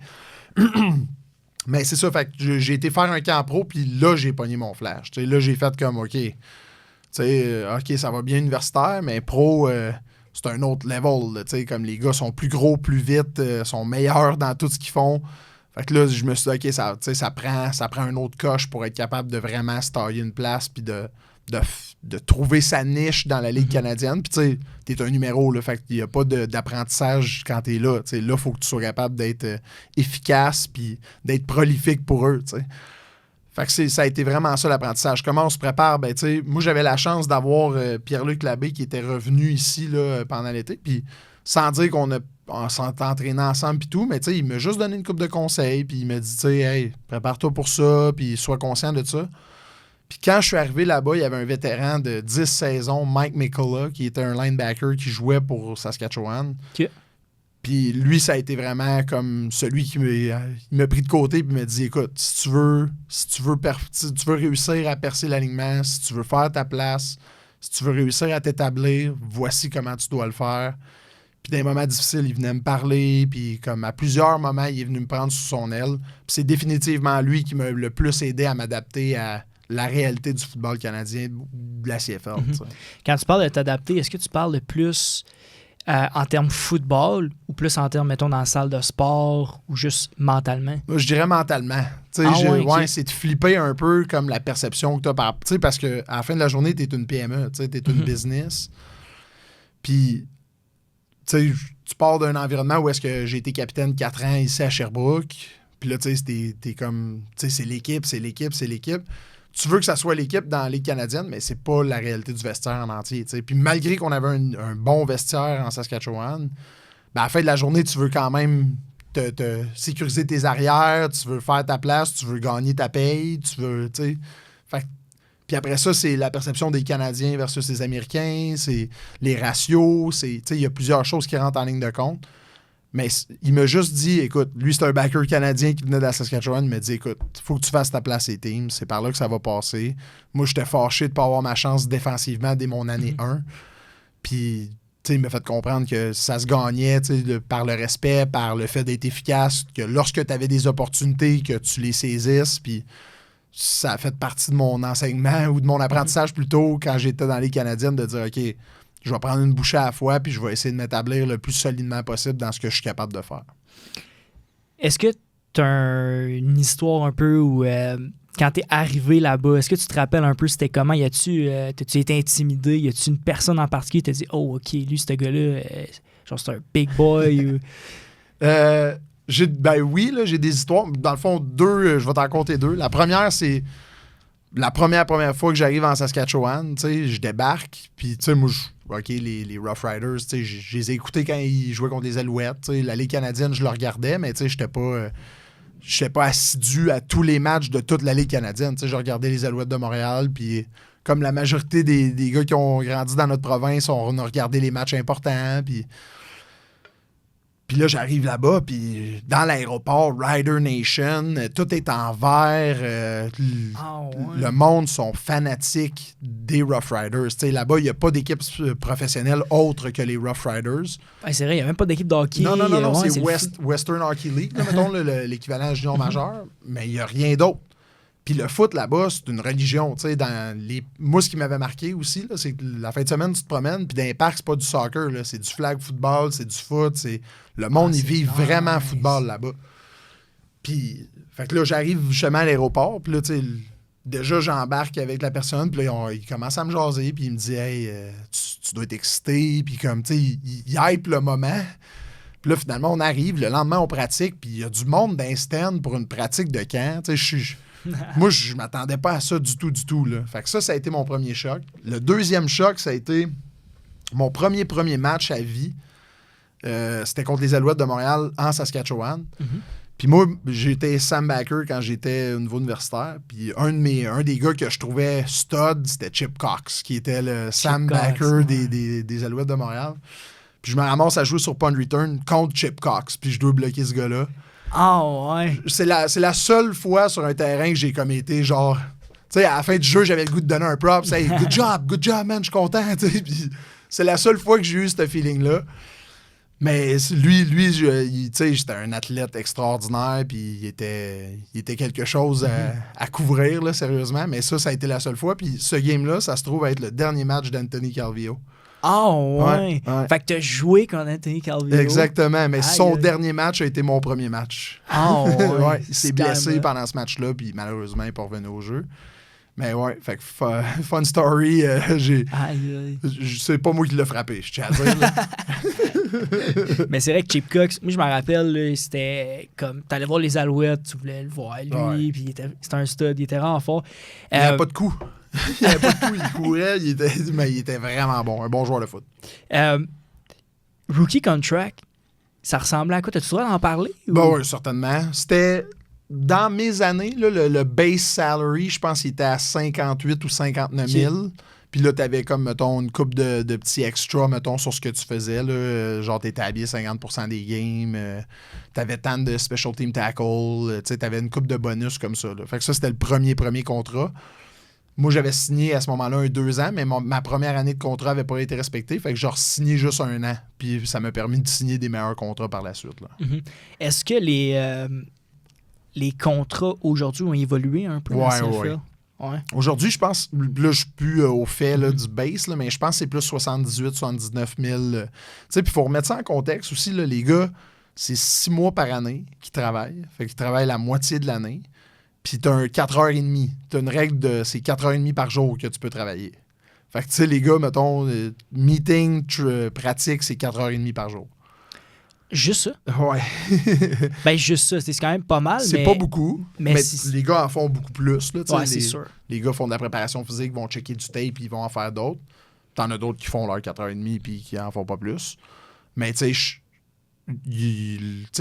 Mais c'est ça, fait que j'ai été faire un camp pro, puis là, j'ai pogné mon flash. Là, j'ai fait comme, OK, OK, ça va bien universitaire, mais pro... c'est un autre level, là, comme les gars sont plus gros, plus vite, sont meilleurs dans tout ce qu'ils font. Fait que là, je me suis dit, OK, ça prend un autre coche pour être capable de vraiment se tailler une place puis de trouver sa niche dans la Ligue canadienne. Puis tu sais, t'es un numéro, là, fait qu'il n'y a pas d'apprentissage quand t'es là. T'sais, là, il faut que tu sois capable d'être efficace puis d'être prolifique pour eux, t'sais. Fait que ça a été vraiment ça l'apprentissage. Comment on se prépare? Moi, j'avais la chance d'avoir Pierre-Luc Labbé qui était revenu ici là, pendant l'été. Puis sans dire on s'est entraîné ensemble puis tout, mais il m'a juste donné une couple de conseils, puis il m'a dit, hey, prépare-toi pour ça, puis sois conscient de ça. Puis quand je suis arrivé là-bas, il y avait un vétéran de 10 saisons, Mike McCullough, qui était un linebacker qui jouait pour Saskatchewan. Okay. Puis lui, ça a été vraiment comme celui qui m'a pris de côté et m'a dit, écoute, si tu veux réussir à percer l'alignement, si tu veux faire ta place, si tu veux réussir à t'établir, voici comment tu dois le faire. Puis dans les moments difficiles, il venait me parler, puis comme à plusieurs moments, il est venu me prendre sous son aile. Puis c'est définitivement lui qui m'a le plus aidé à m'adapter à la réalité du football canadien, de la CFL. Mm-hmm. Quand tu parles de t'adapter, est-ce que tu parles de plus en termes football ou plus en termes, mettons, dans la salle de sport ou juste mentalement? Moi, je dirais mentalement. Okay. C'est de flipper un peu comme la perception que tu as parce qu'à la fin de la journée, tu es une PME, tu es une business. Puis tu pars d'un environnement où est-ce que j'ai été capitaine 4 ans ici à Sherbrooke. Puis là, tu sais, t'es comme... Tu sais, c'est l'équipe. Tu veux que ça soit l'équipe dans la Ligue canadienne, mais c'est pas la réalité du vestiaire en entier. T'sais. Puis malgré qu'on avait un bon vestiaire en Saskatchewan, ben à la fin de la journée, tu veux quand même te sécuriser tes arrières, tu veux faire ta place, tu veux gagner ta paye, tu veux... Fait que puis après ça, c'est la perception des Canadiens versus les Américains, c'est les ratios, il y a plusieurs choses qui rentrent en ligne de compte. Mais il m'a juste dit, écoute, lui, c'est un backer canadien qui venait de la Saskatchewan. Il m'a dit, écoute, il faut que tu fasses ta place et team. C'est par là que ça va passer. Moi, j'étais fâché de ne pas avoir ma chance défensivement dès mon année 1. Puis, tu sais, il m'a fait comprendre que ça se gagnait par le respect, par le fait d'être efficace, que lorsque tu avais des opportunités, que tu les saisisses. Puis, ça a fait partie de mon enseignement ou de mon apprentissage plutôt quand j'étais dans les Canadiennes de dire, OK, je vais prendre une bouchée à la fois puis je vais essayer de m'établir le plus solidement possible dans ce que je suis capable de faire. Est-ce que tu as une histoire un peu où, quand tu es arrivé là-bas, est-ce que tu te rappelles un peu c'était comment? T'as-tu été intimidé? Y a-tu une personne en particulier qui t'a dit « Oh, OK, lui, ce gars-là, genre c'est un big boy? » ou... Oui, là, j'ai des histoires. Dans le fond, 2, je vais t'en raconter 2. La première, c'est la première fois que j'arrive en Saskatchewan. Je débarque, puis moi, OK, les Rough Riders, je les ai écoutés quand ils jouaient contre les Alouettes. La Ligue canadienne, je le regardais, mais je n'étais pas assidu à tous les matchs de toute la Ligue canadienne. Je regardais les Alouettes de Montréal, puis comme la majorité des gars qui ont grandi dans notre province, on a regardé les matchs importants, Puis là, j'arrive là-bas, puis dans l'aéroport, Rider Nation, tout est en vert. Le monde sont fanatiques des Rough Riders. T'sais, là-bas, il n'y a pas d'équipe professionnelle autre que les Rough Riders. Ouais, c'est vrai, il n'y a même pas d'équipe de hockey. Non, c'est Western Hockey League, là, mettons l'équivalent junior majeur, mais il n'y a rien d'autre. Puis le foot, là-bas, c'est une religion. Moi, ce qui m'avait marqué aussi, là, c'est que la fin de semaine, tu te promènes, puis dans les parcs, c'est pas du soccer, là, c'est du flag football, c'est du foot. Le monde, il vit vraiment football là-bas. Puis, fait que là, j'arrive justement à l'aéroport, puis là, déjà, j'embarque avec la personne, puis là, il commence à me jaser, puis il me dit « Hey, tu dois être excité », puis comme, tu sais, il hype le moment. Puis là, finalement, on arrive, le lendemain, on pratique, puis il y a du monde d'un stand pour une pratique de camp. Tu sais, moi, je m'attendais pas à ça du tout, là. Fait que ça a été mon premier choc. Le deuxième choc, ça a été mon premier match à vie. C'était contre les Alouettes de Montréal en Saskatchewan. Puis moi, j'étais Sam Backer quand j'étais au niveau universitaire. Puis un des gars que je trouvais stud, c'était Chip Cox, qui était le Sam Backer des Alouettes de Montréal. Puis je me ramasse à jouer sur punt return contre Chip Cox. Puis je dois bloquer ce gars-là. Ouais. C'est la seule fois sur un terrain que j'ai comme été genre... Tu sais, à la fin du jeu, j'avais le goût de donner un prop. Hey, good job, man, je suis content. Puis c'est la seule fois que j'ai eu ce feeling-là. Mais lui j'étais un athlète extraordinaire, puis il était quelque chose à couvrir, là, sérieusement. Mais ça a été la seule fois. Puis ce game-là, ça se trouve être le dernier match d'Anthony Calvillo. Ouais. Fait que t'as joué contre Anthony Calvillo. Exactement, mais son dernier match a été mon premier match. Ouais. Il s'est blessé pendant ce match-là, puis malheureusement, il n'est pas revenu au jeu. Mais ouais, fait que fun story, c'est pas moi qui l'ai frappé, je tiens à dire. Mais c'est vrai que Chip Cox, moi je me rappelle, là, c'était comme, t'allais voir les Alouettes, tu voulais le voir, lui, puis c'était un stud, il était vraiment fort. Il n'avait pas de coup. Il courait, mais il était vraiment bon, un bon joueur de foot. Rookie contract, ça ressemblait à quoi? T'as-tu le droit d'en parler? Oui, certainement. C'était... Dans mes années, là, le base salary, je pense qu'il était à 58 ou 59 000. Puis là, tu avais comme, mettons, une coupe de petits extras, mettons, sur ce que tu faisais. Là. Genre, tu étais habillé 50% des games. Tu avais tant de special team tackle. Tu avais une coupe de bonus comme ça. Là. Fait que ça, c'était le premier contrat. Moi, j'avais signé à ce moment-là un 2 ans, mais ma première année de contrat n'avait pas été respectée. Fait que j'ai signé juste 1 an. Puis ça m'a permis de signer des meilleurs contrats par la suite. Là. Mm-hmm. Est-ce que les contrats aujourd'hui ont évolué un peu dans la CFL? Ouais. Aujourd'hui, je pense, là, je suis plus au fait là, du base, là, mais je pense que c'est plus 78, 79 000. Tu sais, puis il faut remettre ça en contexte aussi, là, les gars, c'est 6 mois par année qu'ils travaillent. Fait qu'ils travaillent la moitié de l'année. Puis tu as un 4h30. Tu as une règle de c'est 4h30 par jour que tu peux travailler. Fait que tu sais, les gars, mettons, meeting, pratique, c'est 4h30 par jour. Juste ça? Ouais. Ben, juste ça. C'est quand même pas mal, C'est mais... pas beaucoup, mais si- les gars en font beaucoup plus. Là, Ouais, c'est sûr. Les gars font de la préparation physique, vont checker du tape, ils vont en faire d'autres. T'en as d'autres qui font leur 4h30 puis qui en font pas plus. Mais tu sais,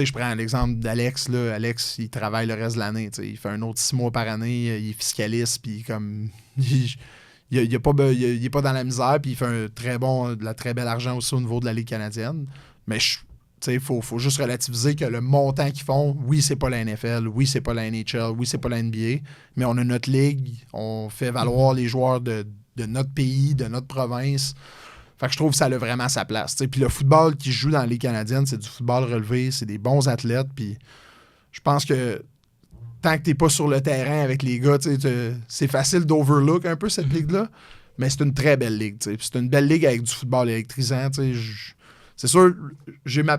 je prends l'exemple d'Alex. Là. Alex, il travaille le reste de l'année. Il fait un autre 6 mois par année. Il est fiscaliste. Puis comme il est pas dans la misère. Puis il fait de la très belle argent aussi au niveau de la Ligue canadienne. Mais il faut juste relativiser que le montant qu'ils font, oui, c'est pas la NFL, oui, c'est pas la NHL, oui, c'est pas la NBA. Mais on a notre ligue. On fait valoir les joueurs de notre pays, de notre province. Fait que je trouve que ça a vraiment sa place. Puis le football qui joue dans la Ligue canadienne, c'est du football relevé, c'est des bons athlètes. Puis je pense que tant que t'es pas sur le terrain avec les gars, c'est facile d'overlook un peu cette ligue-là. Mais c'est une très belle ligue. Puis c'est une belle ligue avec du football électrisant. C'est sûr, j'ai mon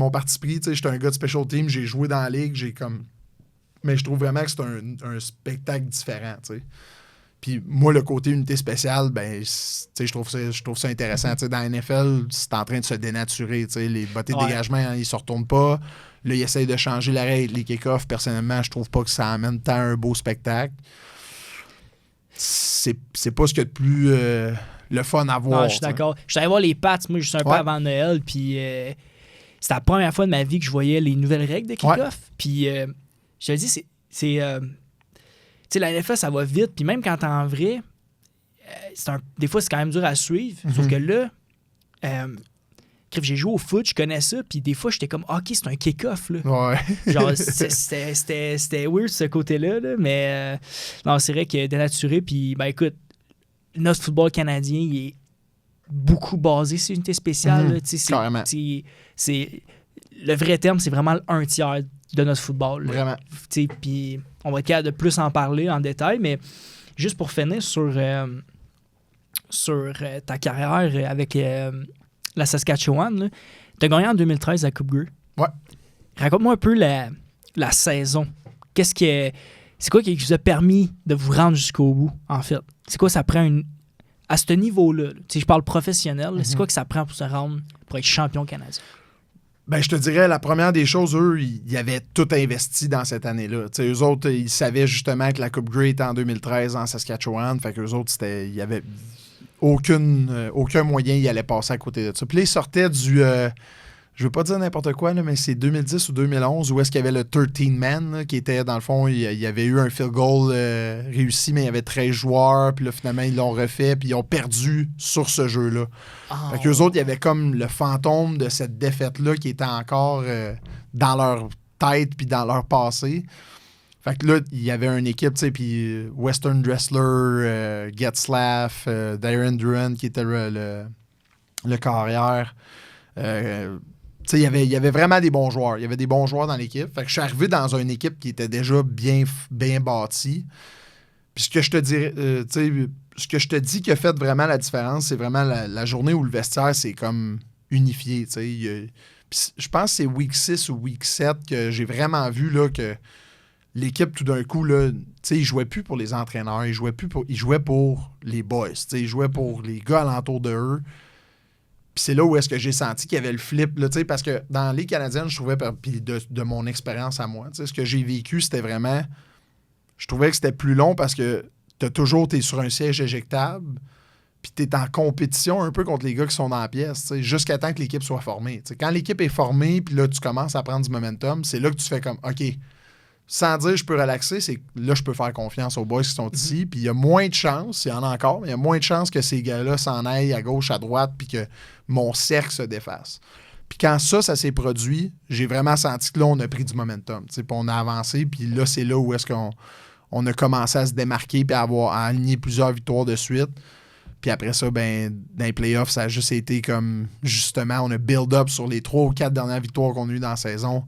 parti pris. J'étais un gars de special team, j'ai joué dans la ligue, mais je trouve vraiment que c'est un spectacle différent. T'sais. Puis moi, le côté unité spéciale, ben, je trouve ça intéressant. Dans la NFL, c'est en train de se dénaturer. Les bottées de dégagement, ils se retournent pas. Là, ils essayent de changer la règle. Les kick-offs, personnellement, je trouve pas que ça amène tant un beau spectacle. C'est pas ce qu'il y a de plus le fun à voir. Non, je suis d'accord. Je suis allé voir les Pats, moi, juste un peu avant Noël. Puis c'était la première fois de ma vie que je voyais les nouvelles règles de kick-off. Puis je te dis, c'est tu sais, la NFL, ça va vite. Puis même quand t'es en vrai, des fois, c'est quand même dur à suivre. Sauf que là, j'ai joué au foot, je connais ça. Puis des fois, j'étais comme, OK, c'est un kick-off. Là. Ouais. Genre, c'était weird ce côté-là. Là, mais non, c'est vrai que dénaturé. Puis, ben écoute, notre football canadien, il est beaucoup basé sur unité spéciale. Là, carrément. Le vrai terme, c'est vraiment un tiers de notre football. Là. Vraiment. Puis on va être capable de plus en parler en détail, mais juste pour finir sur ta carrière avec la Saskatchewan, tu as gagné en 2013 la Coupe Grey. Ouais. Raconte-moi un peu la saison. C'est quoi qui vous a permis de vous rendre jusqu'au bout, en fait? C'est quoi ça prend à ce niveau-là? Je parle professionnel, c'est quoi que ça prend pour se rendre, pour être champion canadien? Ben, je te dirais, la première des choses, eux, ils avaient tout investi dans cette année-là. T'sais, eux autres, ils savaient justement que la Coupe Grey était en 2013 en Saskatchewan. Fait qu'eux autres, il y avait aucun moyen ils allaient passer à côté de ça. Puis là, ils sortaient je veux pas dire n'importe quoi, là, mais c'est 2010 ou 2011 où est-ce qu'il y avait le 13-man là, qui était, dans le fond, il y avait eu un field goal réussi, mais il y avait 13 joueurs. Puis là, finalement, ils l'ont refait, puis ils ont perdu sur ce jeu-là. Oh. Fait qu'eux autres, il y avait comme le fantôme de cette défaite-là qui était encore dans leur tête puis dans leur passé. Fait que là, il y avait une équipe, tu sais, puis Western Dressler, Getzlaff, Darren Duran qui était le carrière. Il y avait vraiment des bons joueurs. Il y avait des bons joueurs dans l'équipe. Fait que je suis arrivé dans une équipe qui était déjà bien bâtie. Puis ce que je te dirais, ce que je te dis qui a fait vraiment la différence, c'est vraiment la journée où le vestiaire s'est comme unifié. Je pense que c'est week 6 ou week 7 que j'ai vraiment vu là, que l'équipe, tout d'un coup, là, ils jouaient plus pour les entraîneurs, ils jouaient pour les boys. Ils jouaient pour les gars alentour de eux. Puis c'est là où est-ce que j'ai senti qu'il y avait le flip, là, parce que dans les Canadiennes, je trouvais, puis de mon expérience à moi, ce que j'ai vécu, c'était vraiment... Je trouvais que c'était plus long parce que t'es sur un siège éjectable, puis t'es en compétition un peu contre les gars qui sont dans la pièce, jusqu'à temps que l'équipe soit formée. Quand l'équipe est formée, puis là, tu commences à prendre du momentum, c'est là que tu fais comme, OK, sans dire je peux relaxer, c'est là je peux faire confiance aux boys qui sont ici, puis il y a moins de chances, il y en a encore, mais il y a moins de chances que ces gars-là s'en aillent à gauche, à droite, puis que mon cercle se défasse. Puis quand ça s'est produit, j'ai vraiment senti que là, on a pris du momentum, puis on a avancé, puis là, c'est là où est-ce qu'on a commencé à se démarquer, puis à aligner plusieurs victoires de suite. Puis après ça, ben, dans les playoffs, ça a juste été comme, justement, on a build-up sur les 3 ou 4 dernières victoires qu'on a eues dans la saison.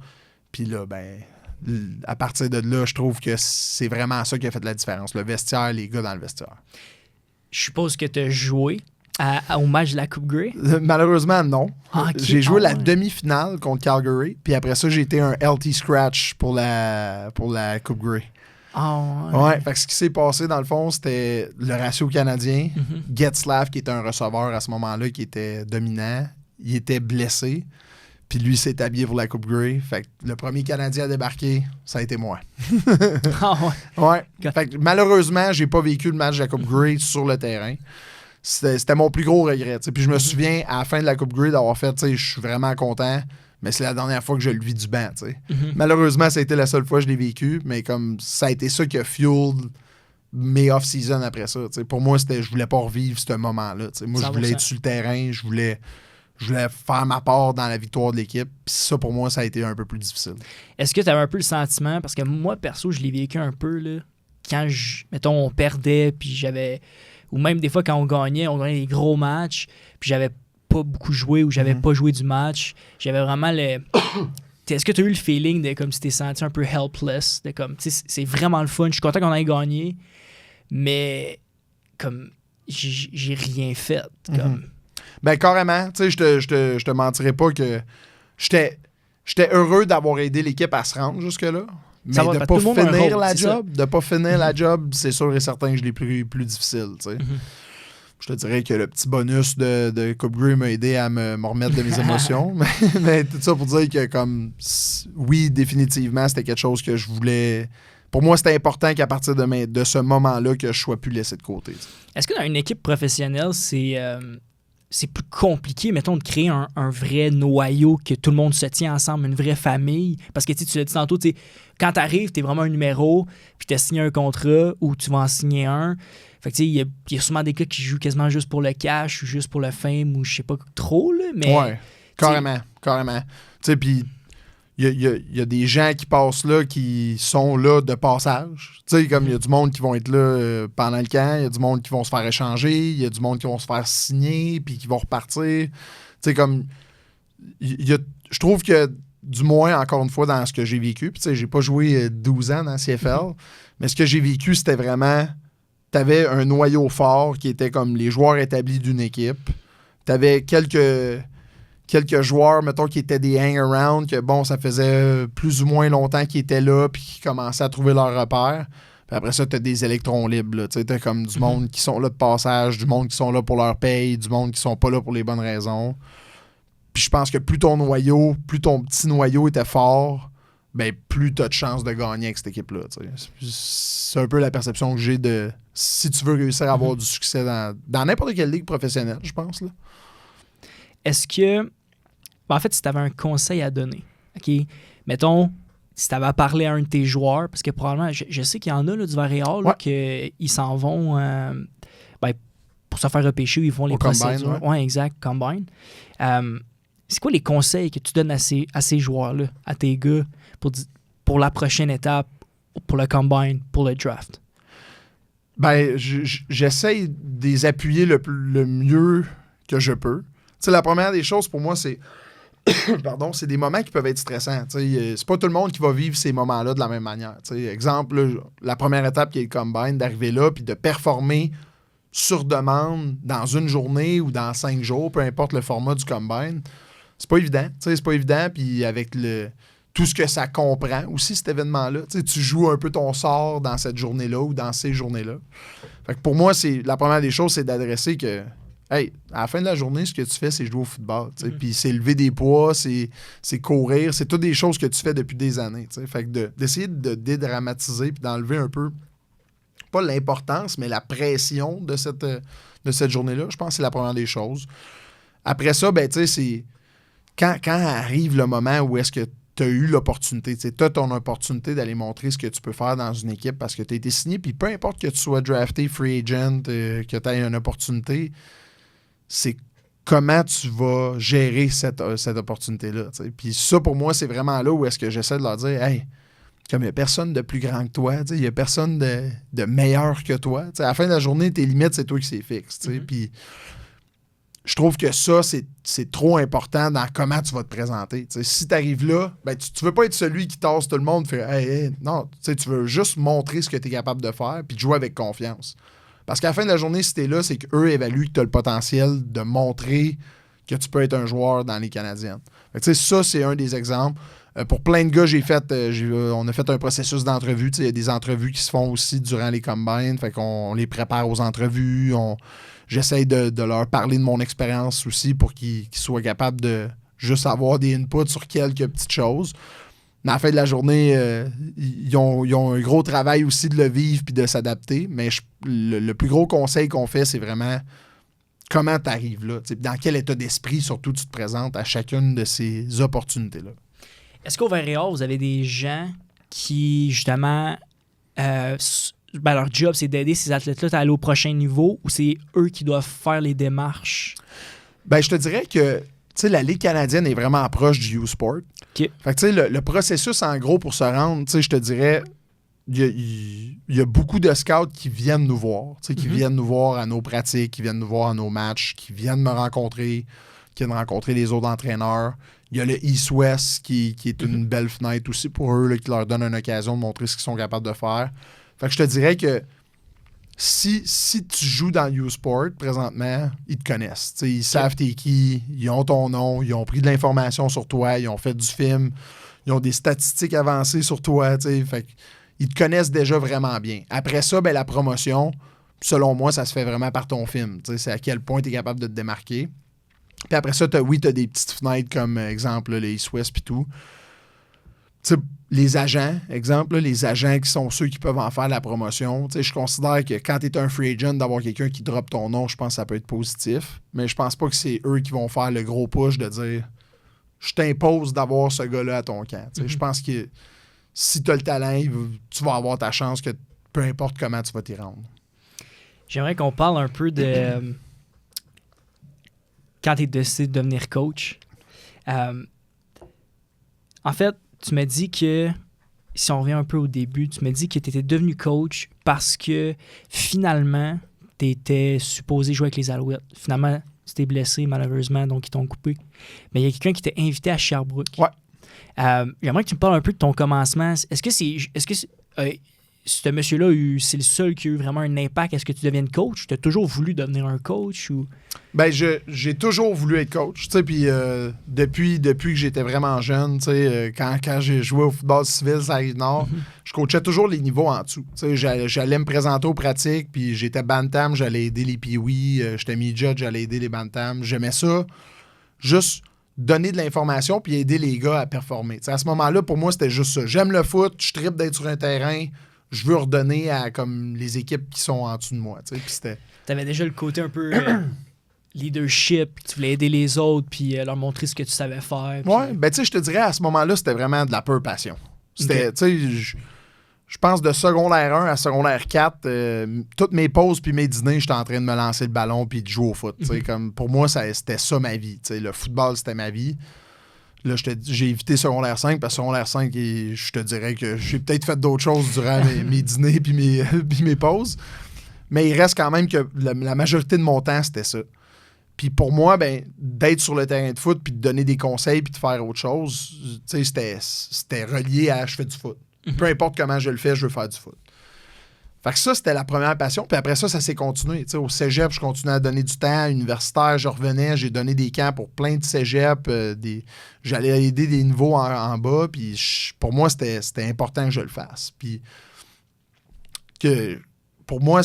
Puis là, ben... à partir de là, je trouve que c'est vraiment ça qui a fait la différence. Le vestiaire, les gars dans le vestiaire. Je suppose que tu as joué au match de la Coupe Grey? Malheureusement, non. Okay. J'ai joué la demi-finale contre Calgary, puis après ça, j'ai été un LT Scratch pour la Coupe Grey. Ouais, fait que ce qui s'est passé, dans le fond, c'était le ratio canadien. Getzlaff, qui était un receveur à ce moment-là, qui était dominant, il était blessé. Puis lui s'est habillé pour la Coupe Grey. Fait que le premier Canadien à débarquer, ça a été moi. Ah ouais. Ouais. Fait que malheureusement, j'ai pas vécu le match de la Coupe Grey sur le terrain. C'était mon plus gros regret. T'sais. Puis je me souviens, à la fin de la Coupe Grey, d'avoir fait, je suis vraiment content, mais c'est la dernière fois que je le vis du banc. Malheureusement, ça a été la seule fois que je l'ai vécu, mais comme ça a été ça qui a fueled mes off-season après ça. Pour moi, je voulais pas revivre ce moment-là. Moi, je voulais être sur le terrain, je voulais faire ma part dans la victoire de l'équipe. Puis ça, pour moi, ça a été un peu plus difficile. Est-ce que tu avais un peu le sentiment, parce que moi, perso, je l'ai vécu un peu, là, quand, mettons, on perdait, puis j'avais... Ou même des fois, quand on gagnait des gros matchs, puis j'avais pas beaucoup joué ou j'avais pas joué du match. J'avais vraiment le... Est-ce que tu as eu le feeling de comme si tu t'es senti un peu helpless? De comme, c'est vraiment le fun. Je suis content qu'on ait gagné, mais comme j'ai rien fait. Comme... Ben carrément, tu sais, je te mentirais pas que j'étais heureux d'avoir aidé l'équipe à se rendre jusque-là. Mais de pas finir la job, la job, c'est sûr et certain que je l'ai plus difficile, tu sais. Je te dirais que le petit bonus de Coupe Grey m'a aidé à me remettre de mes émotions. mais tout ça pour dire que, comme, oui, définitivement, c'était quelque chose que je voulais. Pour moi, c'était important qu'à partir de ce moment-là, que je sois plus laissé de côté. T'sais. Est-ce que dans une équipe professionnelle, c'est plus compliqué, mettons, de créer un vrai noyau, que tout le monde se tient ensemble, une vraie famille? Parce que tu l'as dit tantôt, quand tu arrives, tu es vraiment un numéro, puis tu as signé un contrat ou tu vas en signer un. Fait que il y a sûrement des gars qui jouent quasiment juste pour le cash ou juste pour le fame ou je sais pas trop, là, mais... Ouais, carrément. Tu sais, puis il y a des gens qui passent là qui sont là de passage. Tu sais, comme il y a du monde qui vont être là pendant le camp, il y a du monde qui vont se faire échanger, il y a du monde qui vont se faire signer puis qui vont repartir. Tu sais, comme... Je trouve que, du moins, encore une fois, dans ce que j'ai vécu, puis tu sais, j'ai pas joué 12 ans dans la CFL, mais ce que j'ai vécu, c'était vraiment... T'avais un noyau fort qui était comme les joueurs établis d'une équipe. T'avais quelques joueurs, mettons, qui étaient des hang-around, que bon, ça faisait plus ou moins longtemps qu'ils étaient là puis qui commençaient à trouver leur repère. Puis après ça, t'as des électrons libres. Là. T'as comme du monde qui sont là de passage, du monde qui sont là pour leur paye, du monde qui sont pas là pour les bonnes raisons. Puis je pense que plus ton petit noyau était fort, ben plus t'as de chances de gagner avec cette équipe-là. T'sais. C'est un peu la perception que j'ai de si tu veux réussir à avoir du succès dans n'importe quelle ligue professionnelle, je pense. Là. Est-ce que... En fait, si tu avais un conseil à donner, OK? Mettons, si tu avais à parler à un de tes joueurs, parce que probablement, je sais qu'il y en a là, du Varéal, là, qu'ils s'en vont pour se faire repêcher, ils font les procédures. Combine, ouais, exact, combine. C'est quoi les conseils que tu donnes à ces joueurs-là, à tes gars, pour la prochaine étape, pour le combine, pour le draft? Ben, j'essaye de les appuyer le mieux que je peux. Tu sais, la première des choses pour moi, c'est c'est des moments qui peuvent être stressants. C'est pas tout le monde qui va vivre ces moments-là de la même manière. Exemple, là, la première étape qui est le combine, d'arriver là puis de performer sur demande dans une journée ou dans 5 jours, peu importe le format du combine, c'est pas évident. C'est pas évident, puis avec tout ce que ça comprend aussi, cet événement-là. Tu joues un peu ton sort dans cette journée-là ou dans ces journées-là. Fait que pour moi, la première des choses, c'est d'adresser que, hey, à la fin de la journée, ce que tu fais, c'est jouer au football. Puis c'est lever des poids, c'est courir, c'est toutes des choses que tu fais depuis des années. Fait que d'essayer de dédramatiser puis d'enlever un peu, pas l'importance, mais la pression de cette journée-là, je pense que c'est la première des choses. Après ça, ben, tu sais, c'est quand arrive le moment où est-ce que tu as eu l'opportunité, tu as ton opportunité d'aller montrer ce que tu peux faire dans une équipe parce que tu as été signé, puis peu importe que tu sois drafté, free agent, que tu aies une opportunité, c'est comment tu vas gérer cette opportunité-là. T'sais. Puis ça, pour moi, c'est vraiment là où est-ce que j'essaie de leur dire, hey, comme il n'y a personne de plus grand que toi, il n'y a personne de meilleur que toi. T'sais, à la fin de la journée, tes limites, c'est toi qui c'est fixe. Puis je trouve que ça, c'est trop important dans comment tu vas te présenter. T'sais, si tu arrives là, ben, tu veux pas être celui qui tasse tout le monde, fait hey, non, tu veux juste montrer ce que tu es capable de faire puis de jouer avec confiance. Parce qu'à la fin de la journée, si tu es là, c'est qu'eux évaluent que tu as le potentiel de montrer que tu peux être un joueur dans les Canadiennes. Fait ça, c'est un des exemples. Pour plein de gars, on a fait un processus d'entrevue. Il y a des entrevues qui se font aussi durant les combines. Fait qu'on les prépare aux entrevues. J'essaye de leur parler de mon expérience aussi pour qu'ils soient capables de juste avoir des inputs sur quelques petites choses. Mais à la fin de la journée, ils ont un gros travail aussi de le vivre puis de s'adapter. Mais le plus gros conseil qu'on fait, c'est vraiment comment tu arrives là. Dans quel état d'esprit, surtout, tu te présentes à chacune de ces opportunités-là. Est-ce qu'au Vert-et-Or, vous avez des gens qui, justement, leur job, c'est d'aider ces athlètes-là à aller au prochain niveau ou c'est eux qui doivent faire les démarches? Ben, je te dirais que la Ligue canadienne est vraiment proche du U-Sport. Okay. Fait que le processus, en gros, pour se rendre, je te dirais, il y a beaucoup de scouts qui viennent nous voir, qui viennent nous voir à nos pratiques, qui viennent nous voir à nos matchs, qui viennent me rencontrer, qui viennent rencontrer les autres entraîneurs. Il y a le East-West qui est une belle fenêtre aussi pour eux, là, qui leur donne une occasion de montrer ce qu'ils sont capables de faire. Fait que je te dirais que si tu joues dans U-Sport présentement, ils te connaissent. Ils savent t'es qui, ils ont ton nom, ils ont pris de l'information sur toi, ils ont fait du film, ils ont des statistiques avancées sur toi. Fait ils te connaissent déjà vraiment bien. Après ça, ben, la promotion, selon moi, ça se fait vraiment par ton film. C'est à quel point tu es capable de te démarquer. Puis après ça, tu as des petites fenêtres comme, exemple, les East-West et tout. T'sais, les agents, exemple, les agents qui sont ceux qui peuvent en faire la promotion. Je considère que quand tu es un free agent, d'avoir quelqu'un qui drop ton nom, je pense que ça peut être positif. Mais je pense pas que c'est eux qui vont faire le gros push de dire « Je t'impose d'avoir ce gars-là à ton camp. » Je pense que si tu as le talent, tu vas avoir ta chance que peu importe comment tu vas t'y rendre. J'aimerais qu'on parle un peu de quand tu es décidé de devenir coach. En fait, tu m'as dit que, si on revient un peu au début, tu m'as dit que tu étais devenu coach parce que finalement, tu étais supposé jouer avec les Alouettes. Finalement, tu t'es blessé malheureusement, donc ils t'ont coupé. Mais il y a quelqu'un qui t'a invité à Sherbrooke. Ouais. J'aimerais que tu me parles un peu de ton commencement. Est-ce que ce monsieur-là, c'est le seul qui a eu vraiment un impact? Est-ce que tu deviennes coach? Tu as toujours voulu devenir un coach? Ou... Ben, j'ai toujours voulu être coach. Puis depuis que j'étais vraiment jeune, quand j'ai joué au football civil à Rive-Nord, je coachais toujours les niveaux en dessous. J'allais me présenter aux pratiques, puis j'étais bantam, j'allais aider les pee-wee, j'étais midget, j'allais aider les bantams. J'aimais ça. Juste donner de l'information puis aider les gars à performer. T'sais, à ce moment-là, pour moi, c'était juste ça. J'aime le foot, je trippe d'être sur un terrain, je veux redonner à comme les équipes qui sont en dessous de moi. Tu avais déjà le côté un peu leadership, tu voulais aider les autres puis leur montrer ce que tu savais faire. Puis... Ouais, ben tu sais, je te dirais, à ce moment-là, c'était vraiment de la pure passion. C'était, tu sais, je pense de secondaire 1 à secondaire 4, toutes mes pauses puis mes dîners, j'étais en train de me lancer le ballon puis de jouer au foot. Comme pour moi, c'était ça ma vie. Le football, c'était ma vie. Là, j'ai évité secondaire 5 parce que secondaire 5, je te dirais que j'ai peut-être fait d'autres choses durant mes dîners puis mes pauses. Mais il reste quand même que la majorité de mon temps, c'était ça. Puis pour moi, ben, d'être sur le terrain de foot puis de donner des conseils puis de faire autre chose, c'était relié à « je fais du foot ». Peu importe comment je le fais, je veux faire du foot. Fait que ça, c'était la première passion. Puis après ça s'est continué. T'sais, au cégep, je continuais à donner du temps. Universitaire, je revenais. J'ai donné des camps pour plein de cégeps. J'allais aider des niveaux en bas. Puis pour moi, c'était important que je le fasse. Puis que pour moi,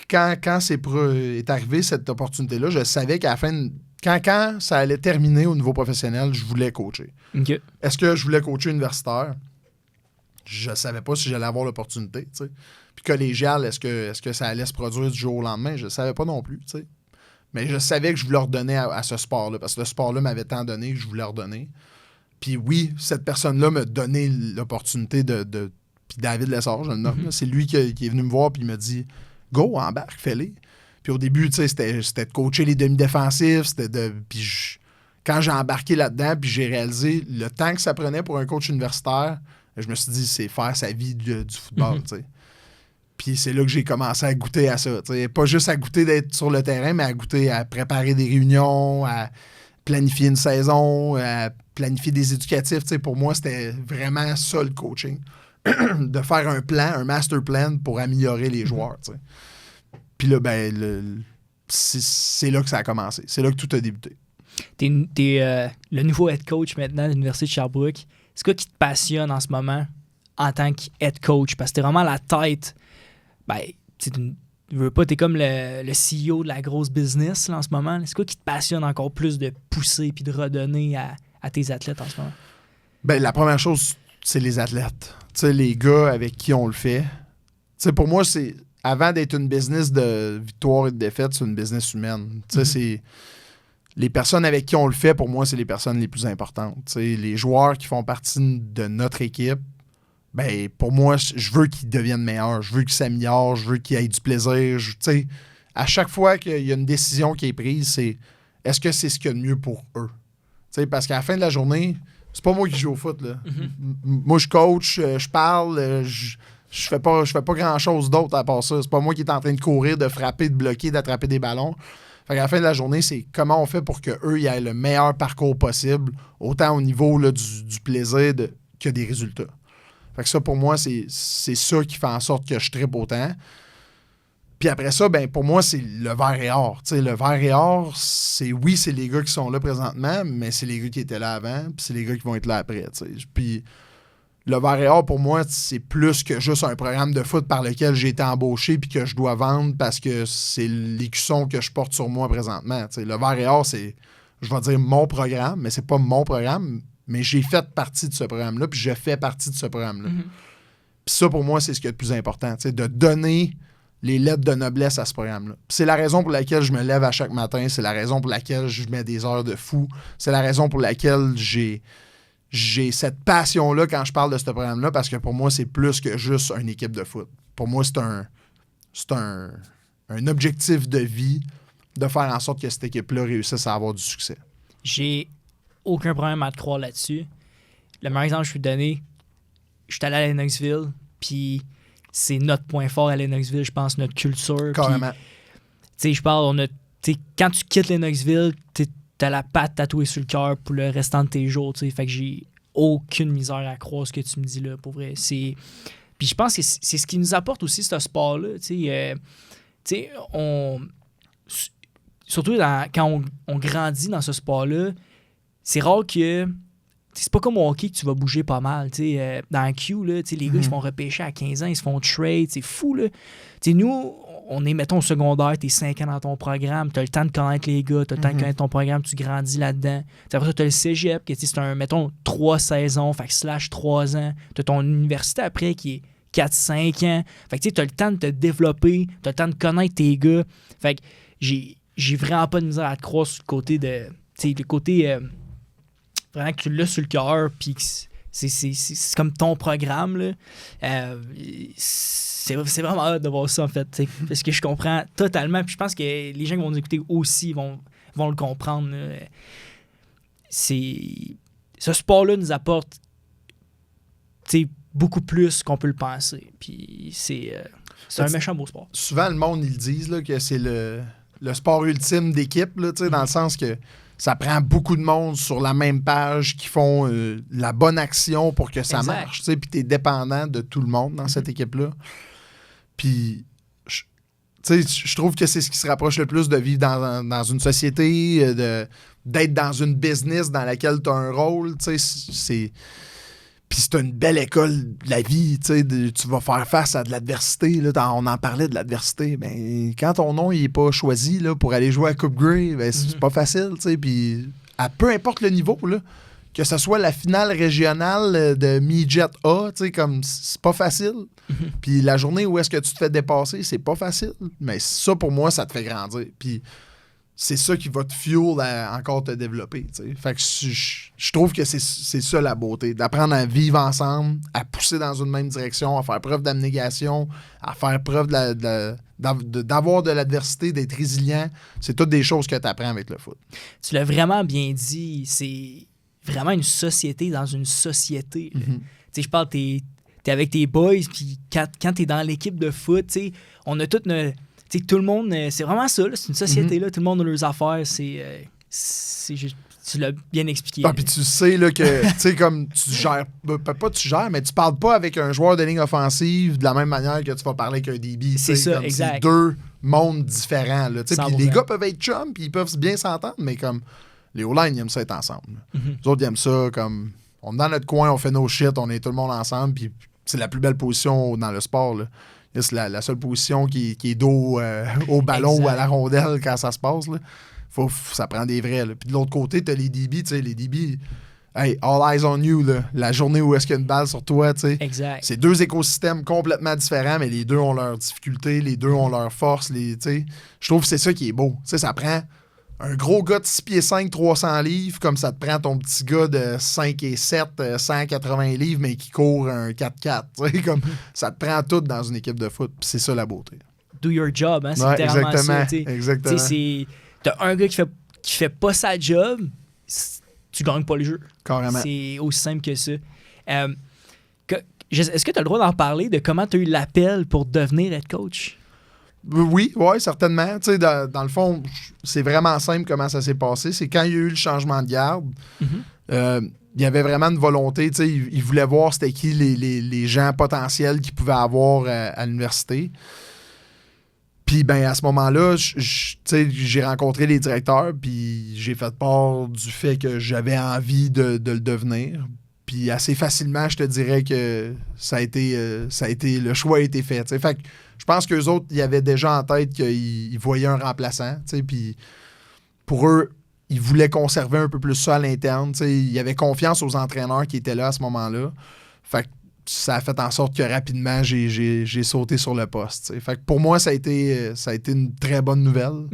quand est arrivé cette opportunité-là, je savais qu'à la fin... Quand ça allait terminer au niveau professionnel, je voulais coacher. Okay. Est-ce que je voulais coacher universitaire? Je savais pas si j'allais avoir l'opportunité, tu sais. Puis collégial, est-ce que ça allait se produire du jour au lendemain? Je savais pas non plus, tu sais. Mais je savais que je voulais redonner à ce sport-là, parce que le sport-là m'avait tant donné que je voulais redonner. Puis oui, cette personne-là m'a donné l'opportunité de puis David Lessard, je le nomme, c'est lui qui est venu me voir puis il m'a dit « Go, embarque, fais-les ». Puis au début, tu sais, c'était de coacher les demi-défensifs, quand j'ai embarqué là-dedans, puis j'ai réalisé le temps que ça prenait pour un coach universitaire, je me suis dit, c'est faire sa vie du football, tu sais. Puis c'est là que j'ai commencé à goûter à ça, tu sais. Pas juste à goûter d'être sur le terrain, mais à goûter à préparer des réunions, à planifier une saison, à planifier des éducatifs, tu sais. Pour moi, c'était vraiment ça, le coaching. De faire un plan, un master plan pour améliorer les joueurs, tu sais. Puis là, ben, c'est là que ça a commencé. C'est là que tout a débuté. T'es le nouveau head coach maintenant de l'Université de Sherbrooke. C'est quoi qui te passionne en ce moment en tant qu'head coach? Parce que t'es vraiment la tête. Ben, tu veux pas, t'es comme le CEO de la grosse business là, en ce moment. C'est quoi qui te passionne encore plus de pousser puis de redonner à tes athlètes en ce moment? Ben, la première chose, c'est les athlètes. Tu sais, les gars avec qui on le fait. Tu sais, pour moi, c'est avant d'être une business de victoire et de défaite, c'est une business humaine. Tu sais, c'est les personnes avec qui on le fait, pour moi, c'est les personnes les plus importantes. Tu sais, les joueurs qui font partie de notre équipe, ben, pour moi, je veux qu'ils deviennent meilleurs. Je veux qu'ils s'améliorent. Je veux qu'ils aient du plaisir. Tu sais, à chaque fois qu'il y a une décision qui est prise, c'est est-ce que c'est ce qu'il y a de mieux pour eux? Tu sais, parce qu'à la fin de la journée, c'est pas moi qui joue au foot, là. Moi, je coach, je parle, je fais pas grand-chose d'autre à part ça. C'est pas moi qui est en train de courir, de frapper, de bloquer, d'attraper des ballons. Fait qu'à la fin de la journée, c'est comment on fait pour qu'eux aient le meilleur parcours possible, autant au niveau là, du plaisir que des résultats. Fait que ça, pour moi, c'est ça qui fait en sorte que je trippe autant. Puis après ça, ben pour moi, c'est le vert et or. T'sais, le vert et or, c'est les gars qui sont là présentement, mais c'est les gars qui étaient là avant, puis c'est les gars qui vont être là après. T'sais. Puis le vert et or, pour moi, c'est plus que juste un programme de foot par lequel j'ai été embauché puis que je dois vendre parce que c'est l'écusson que je porte sur moi présentement. T'sais. Le vert et or, c'est, je vais dire, mon programme, mais c'est pas mon programme, mais j'ai fait partie de ce programme-là, puis je fais partie de ce programme-là. Puis ça, pour moi, c'est ce qui est le plus important, de donner les lettres de noblesse à ce programme-là. Puis c'est la raison pour laquelle je me lève à chaque matin, c'est la raison pour laquelle je mets des heures de fou, c'est la raison pour laquelle j'ai cette passion-là quand je parle de ce programme-là, parce que pour moi, c'est plus que juste une équipe de foot. Pour moi, c'est un objectif de vie de faire en sorte que cette équipe-là réussisse à avoir du succès. J'ai aucun problème à te croire là-dessus. Le meilleur exemple que je peux te donner, je suis allé à Lennoxville, puis c'est notre point fort à Lennoxville, je pense, notre culture. Carrément. Tu sais, je parle, quand tu quittes Lennoxville, t'as la patte tatouée sur le cœur pour le restant de tes jours, tu sais. Fait que j'ai aucune misère à croire ce que tu me dis là, pour vrai. Puis je pense que c'est ce qui nous apporte aussi, ce sport-là, tu sais. Surtout quand on grandit dans ce sport-là, c'est rare que... C'est pas comme au hockey que tu vas bouger pas mal. Dans le Q, là, les gars ils se font repêcher à 15 ans, ils se font trade. C'est fou. Là. Nous, on est, mettons, au secondaire, t'es 5 ans dans ton programme, t'as le temps de connaître les gars, t'as le temps de connaître ton programme, tu grandis là-dedans. Après ça, t'as le cégep, que c'est un, mettons, 3 saisons, fait que / 3 ans. T'as ton université après qui est 4-5 ans. Fait que t'as le temps de te développer, t'as le temps de connaître tes gars. Fait que j'ai vraiment pas de misère à te croire sur le côté de... le côté... vraiment que tu l'as sur le cœur, puis c'est comme ton programme, là. C'est vraiment hâte de voir ça, en fait, parce que je comprends totalement, puis je pense que les gens qui vont nous écouter aussi vont le comprendre. Là. Ce sport-là nous apporte beaucoup plus qu'on peut le penser, puis c'est un méchant beau sport. Souvent, le monde, ils le disent, là, que c'est le sport ultime d'équipe, là, dans le sens que ça prend beaucoup de monde sur la même page qui font la bonne action pour que ça marche. Puis tu es dépendant de tout le monde dans cette équipe-là. Puis, je trouve que c'est ce qui se rapproche le plus de vivre dans une société, d'être dans une business dans laquelle tu as un rôle. Puis c'est une belle école de la vie. Tu vas faire face à de l'adversité. Là, on en parlait de l'adversité. Ben, quand ton nom n'est pas choisi là, pour aller jouer à Coupe Grey, ben, c'est pas facile. Puis, à peu importe le niveau, là, que ce soit la finale régionale de Midget A, comme c'est pas facile. Puis la journée où est-ce que tu te fais dépasser, c'est pas facile. Mais ça, pour moi, ça te fait grandir. Puis c'est ça qui va te fuel à encore te développer. T'sais. Fait que je trouve que c'est ça la beauté, d'apprendre à vivre ensemble, à pousser dans une même direction, à faire preuve d'abnégation, à faire preuve d'avoir de l'adversité, d'être résilient. C'est toutes des choses que tu apprends avec le foot. Tu l'as vraiment bien dit, c'est vraiment une société dans une société. Je parle, t'es avec tes boys, puis quand t'es dans l'équipe de foot, on a tout tout le monde, c'est vraiment ça, là, c'est une société, là, tout le monde a leurs affaires, c'est juste, tu l'as bien expliqué. Ah, puis tu sais là, que, tu sais, comme tu gères, pas tu gères, mais tu parles pas avec un joueur de ligne offensive de la même manière que tu vas parler avec un DB. C'est ça, comme exact. C'est deux mondes différents. Là, puis les gars peuvent être chums, puis ils peuvent bien s'entendre, mais comme les O-line, ils aiment ça être ensemble. Les autres, ils aiment ça comme, on est dans notre coin, on fait nos shit, on est tout le monde ensemble, puis c'est la plus belle position dans le sport, là. C'est la seule position qui est dos au ballon ou à la rondelle quand ça se passe. Là. Ça prend des vrais. Là. Puis de l'autre côté, tu as les DB. Les DB, hey, all eyes on you, là, la journée où est-ce qu'il y a une balle sur toi, tu sais. Exact. C'est deux écosystèmes complètement différents, mais les deux ont leurs difficultés, les deux ont leurs forces. Tu sais. Je trouve que c'est ça qui est beau. Tu sais, ça prend un gros gars de 6 pieds 5, 300 livres, comme ça te prend ton petit gars de 5 et 7, 180 livres, mais qui court un 4x4. Tu sais, comme, ça te prend tout dans une équipe de foot, puis c'est ça la beauté. Do your job, hein, c'est Ouais, littéralement ça. exactement. T'as un gars qui fait pas sa job, tu gagnes pas le jeu. Carrément. C'est aussi simple que ça. Est-ce que tu as le droit d'en parler de comment tu as eu l'appel pour devenir head coach? Oui, certainement. Tu sais, dans le fond, c'est vraiment simple comment ça s'est passé. C'est quand il y a eu le changement de garde, il y avait vraiment une volonté. Tu sais, il voulait voir c'était qui les gens potentiels qu'il pouvait avoir à l'université. Puis, ben, à ce moment-là, j'ai rencontré les directeurs, puis j'ai fait part du fait que j'avais envie de le devenir. Puis, assez facilement, je te dirais que le choix a été fait. T'sais. Fait que je pense qu'eux autres, ils avaient déjà en tête qu'ils voyaient un remplaçant. Puis, pour eux, ils voulaient conserver un peu plus ça à l'interne. Ils avaient confiance aux entraîneurs qui étaient là à ce moment-là. Fait que ça a fait en sorte que rapidement, j'ai sauté sur le poste. T'sais. Fait que pour moi, ça a été une très bonne nouvelle.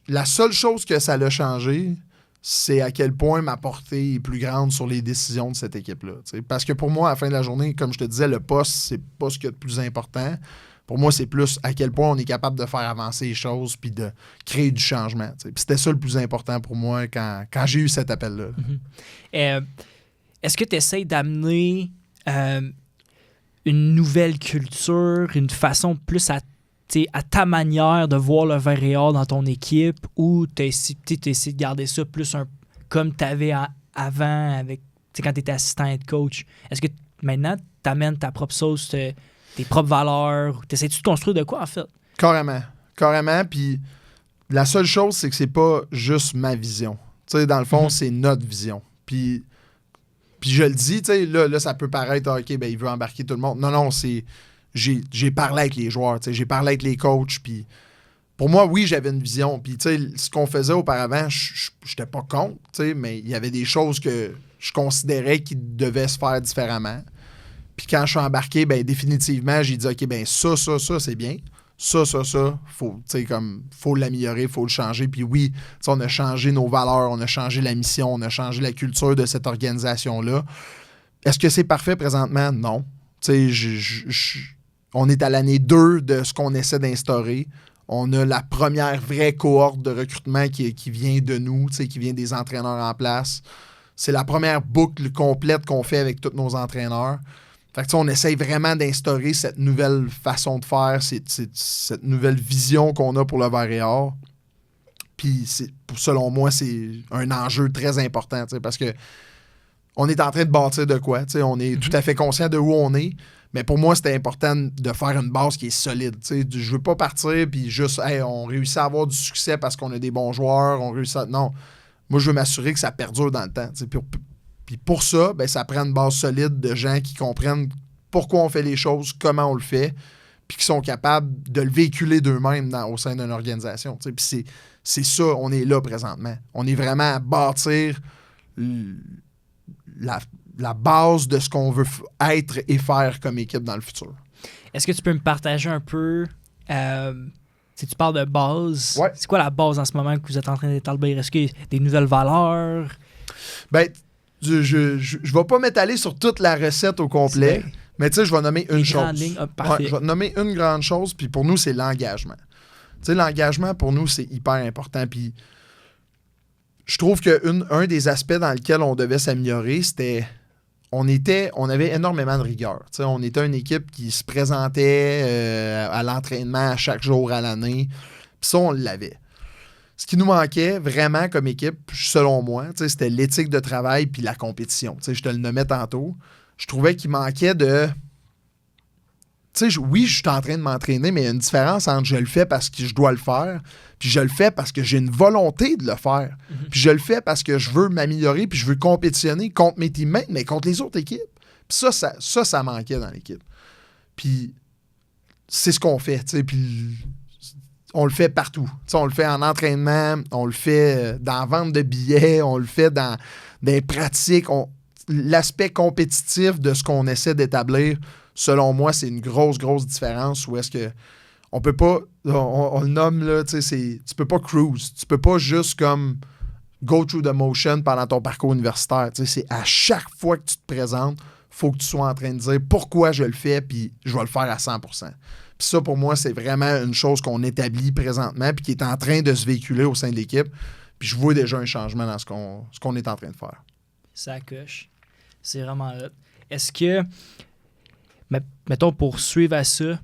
La seule chose que ça l'a changé, c'est à quel point ma portée est plus grande sur les décisions de cette équipe-là. T'sais. Parce que pour moi, à la fin de la journée, comme je te disais, le poste, c'est pas ce qu'il y a de plus important. Pour moi, c'est plus à quel point on est capable de faire avancer les choses puis de créer du changement. Puis c'était ça le plus important pour moi quand j'ai eu cet appel-là. Est-ce que tu essaies d'amener une nouvelle culture, une façon plus à ta manière de voir le vert et or dans ton équipe, ou tu essaies de garder ça plus comme tu avais avant avec quand tu étais assistant head coach? Est-ce que maintenant tu amènes ta propre sauce, tes propres valeurs? T'essaies-tu de construire de quoi en fait? Carrément. Puis la seule chose, c'est que c'est pas juste ma vision. T'sais, dans le fond, c'est notre vision. Puis je le dis, là, ça peut paraître, OK, ben, il veut embarquer tout le monde. Non, j'ai parlé avec les joueurs, j'ai parlé avec les coachs, puis pour moi, oui, j'avais une vision. Puis, ce qu'on faisait auparavant, je n'étais pas contre, mais il y avait des choses que je considérais qui devaient se faire différemment. Puis quand je suis embarqué, ben définitivement, j'ai dit, OK, ben ça, c'est bien. Ça, faut l'améliorer, il faut le changer. Puis oui, on a changé nos valeurs, on a changé la mission, on a changé la culture de cette organisation-là. Est-ce que c'est parfait présentement? Non. On est à l'année 2 de ce qu'on essaie d'instaurer. On a la première vraie cohorte de recrutement qui vient de nous, qui vient des entraîneurs en place. C'est la première boucle complète qu'on fait avec tous nos entraîneurs. Fait que, on essaye vraiment d'instaurer cette nouvelle façon de faire, cette nouvelle vision qu'on a pour le vert et or. Puis, selon moi, c'est un enjeu très important, parce que on est en train de bâtir de quoi. On est tout à fait conscient de où on est, mais pour moi, c'était important de faire une base qui est solide. Je veux pas partir puis juste, hey, on réussit à avoir du succès parce qu'on a des bons joueurs, on réussit à... Non, moi, je veux m'assurer que ça perdure dans le temps. Puis pour ça, ben, ça prend une base solide de gens qui comprennent pourquoi on fait les choses, comment on le fait, puis qui sont capables de le véhiculer d'eux-mêmes au sein d'une organisation. Puis c'est ça, on est là présentement. On est vraiment à bâtir la base de ce qu'on veut être et faire comme équipe dans le futur. Est-ce que tu peux me partager un peu... si tu parles de base, ouais. C'est quoi la base en ce moment que vous êtes en train d'établir? Est-ce qu'il y a des nouvelles valeurs? Ben, je vais pas m'étaler sur toute la recette au complet, mais tu sais, je vais nommer une chose. Je vais nommer une grande chose, puis pour nous, c'est l'engagement. Tu sais, l'engagement, pour nous, c'est hyper important. Puis je trouve qu'un des aspects dans lequel on devait s'améliorer, c'était... On avait énormément de rigueur. Tu sais, on était une équipe qui se présentait à l'entraînement à chaque jour à l'année. Puis ça, on l'avait. Ce qui nous manquait vraiment comme équipe, selon moi, c'était l'éthique de travail puis la compétition. Je te le nommais tantôt. Je trouvais qu'il manquait de... Oui, je suis en train de m'entraîner, mais il y a une différence entre je le fais parce que je dois le faire, puis je le fais parce que j'ai une volonté de le faire. Puis je le fais parce que je veux m'améliorer, puis je veux compétitionner contre mes teammates, mais contre les autres équipes. Puis ça manquait dans l'équipe. Puis c'est ce qu'on fait, puis on le fait partout. T'sais, on le fait en entraînement, on le fait dans la vente de billets, on le fait dans des pratiques. L'aspect compétitif de ce qu'on essaie d'établir, selon moi, c'est une grosse, grosse différence où est-ce que on peut pas, on le nomme là, tu peux pas cruise. Tu peux pas juste comme go through the motion pendant ton parcours universitaire. C'est à chaque fois que tu te présentes, faut que tu sois en train de dire pourquoi je le fais, puis je vais le faire à 100%. Puis ça, pour moi, c'est vraiment une chose qu'on établit présentement, puis qui est en train de se véhiculer au sein de l'équipe. Puis je vois déjà un changement dans ce qu'on est en train de faire. Ça coche. C'est vraiment hot. Est-ce que, mettons, pour suivre à ça,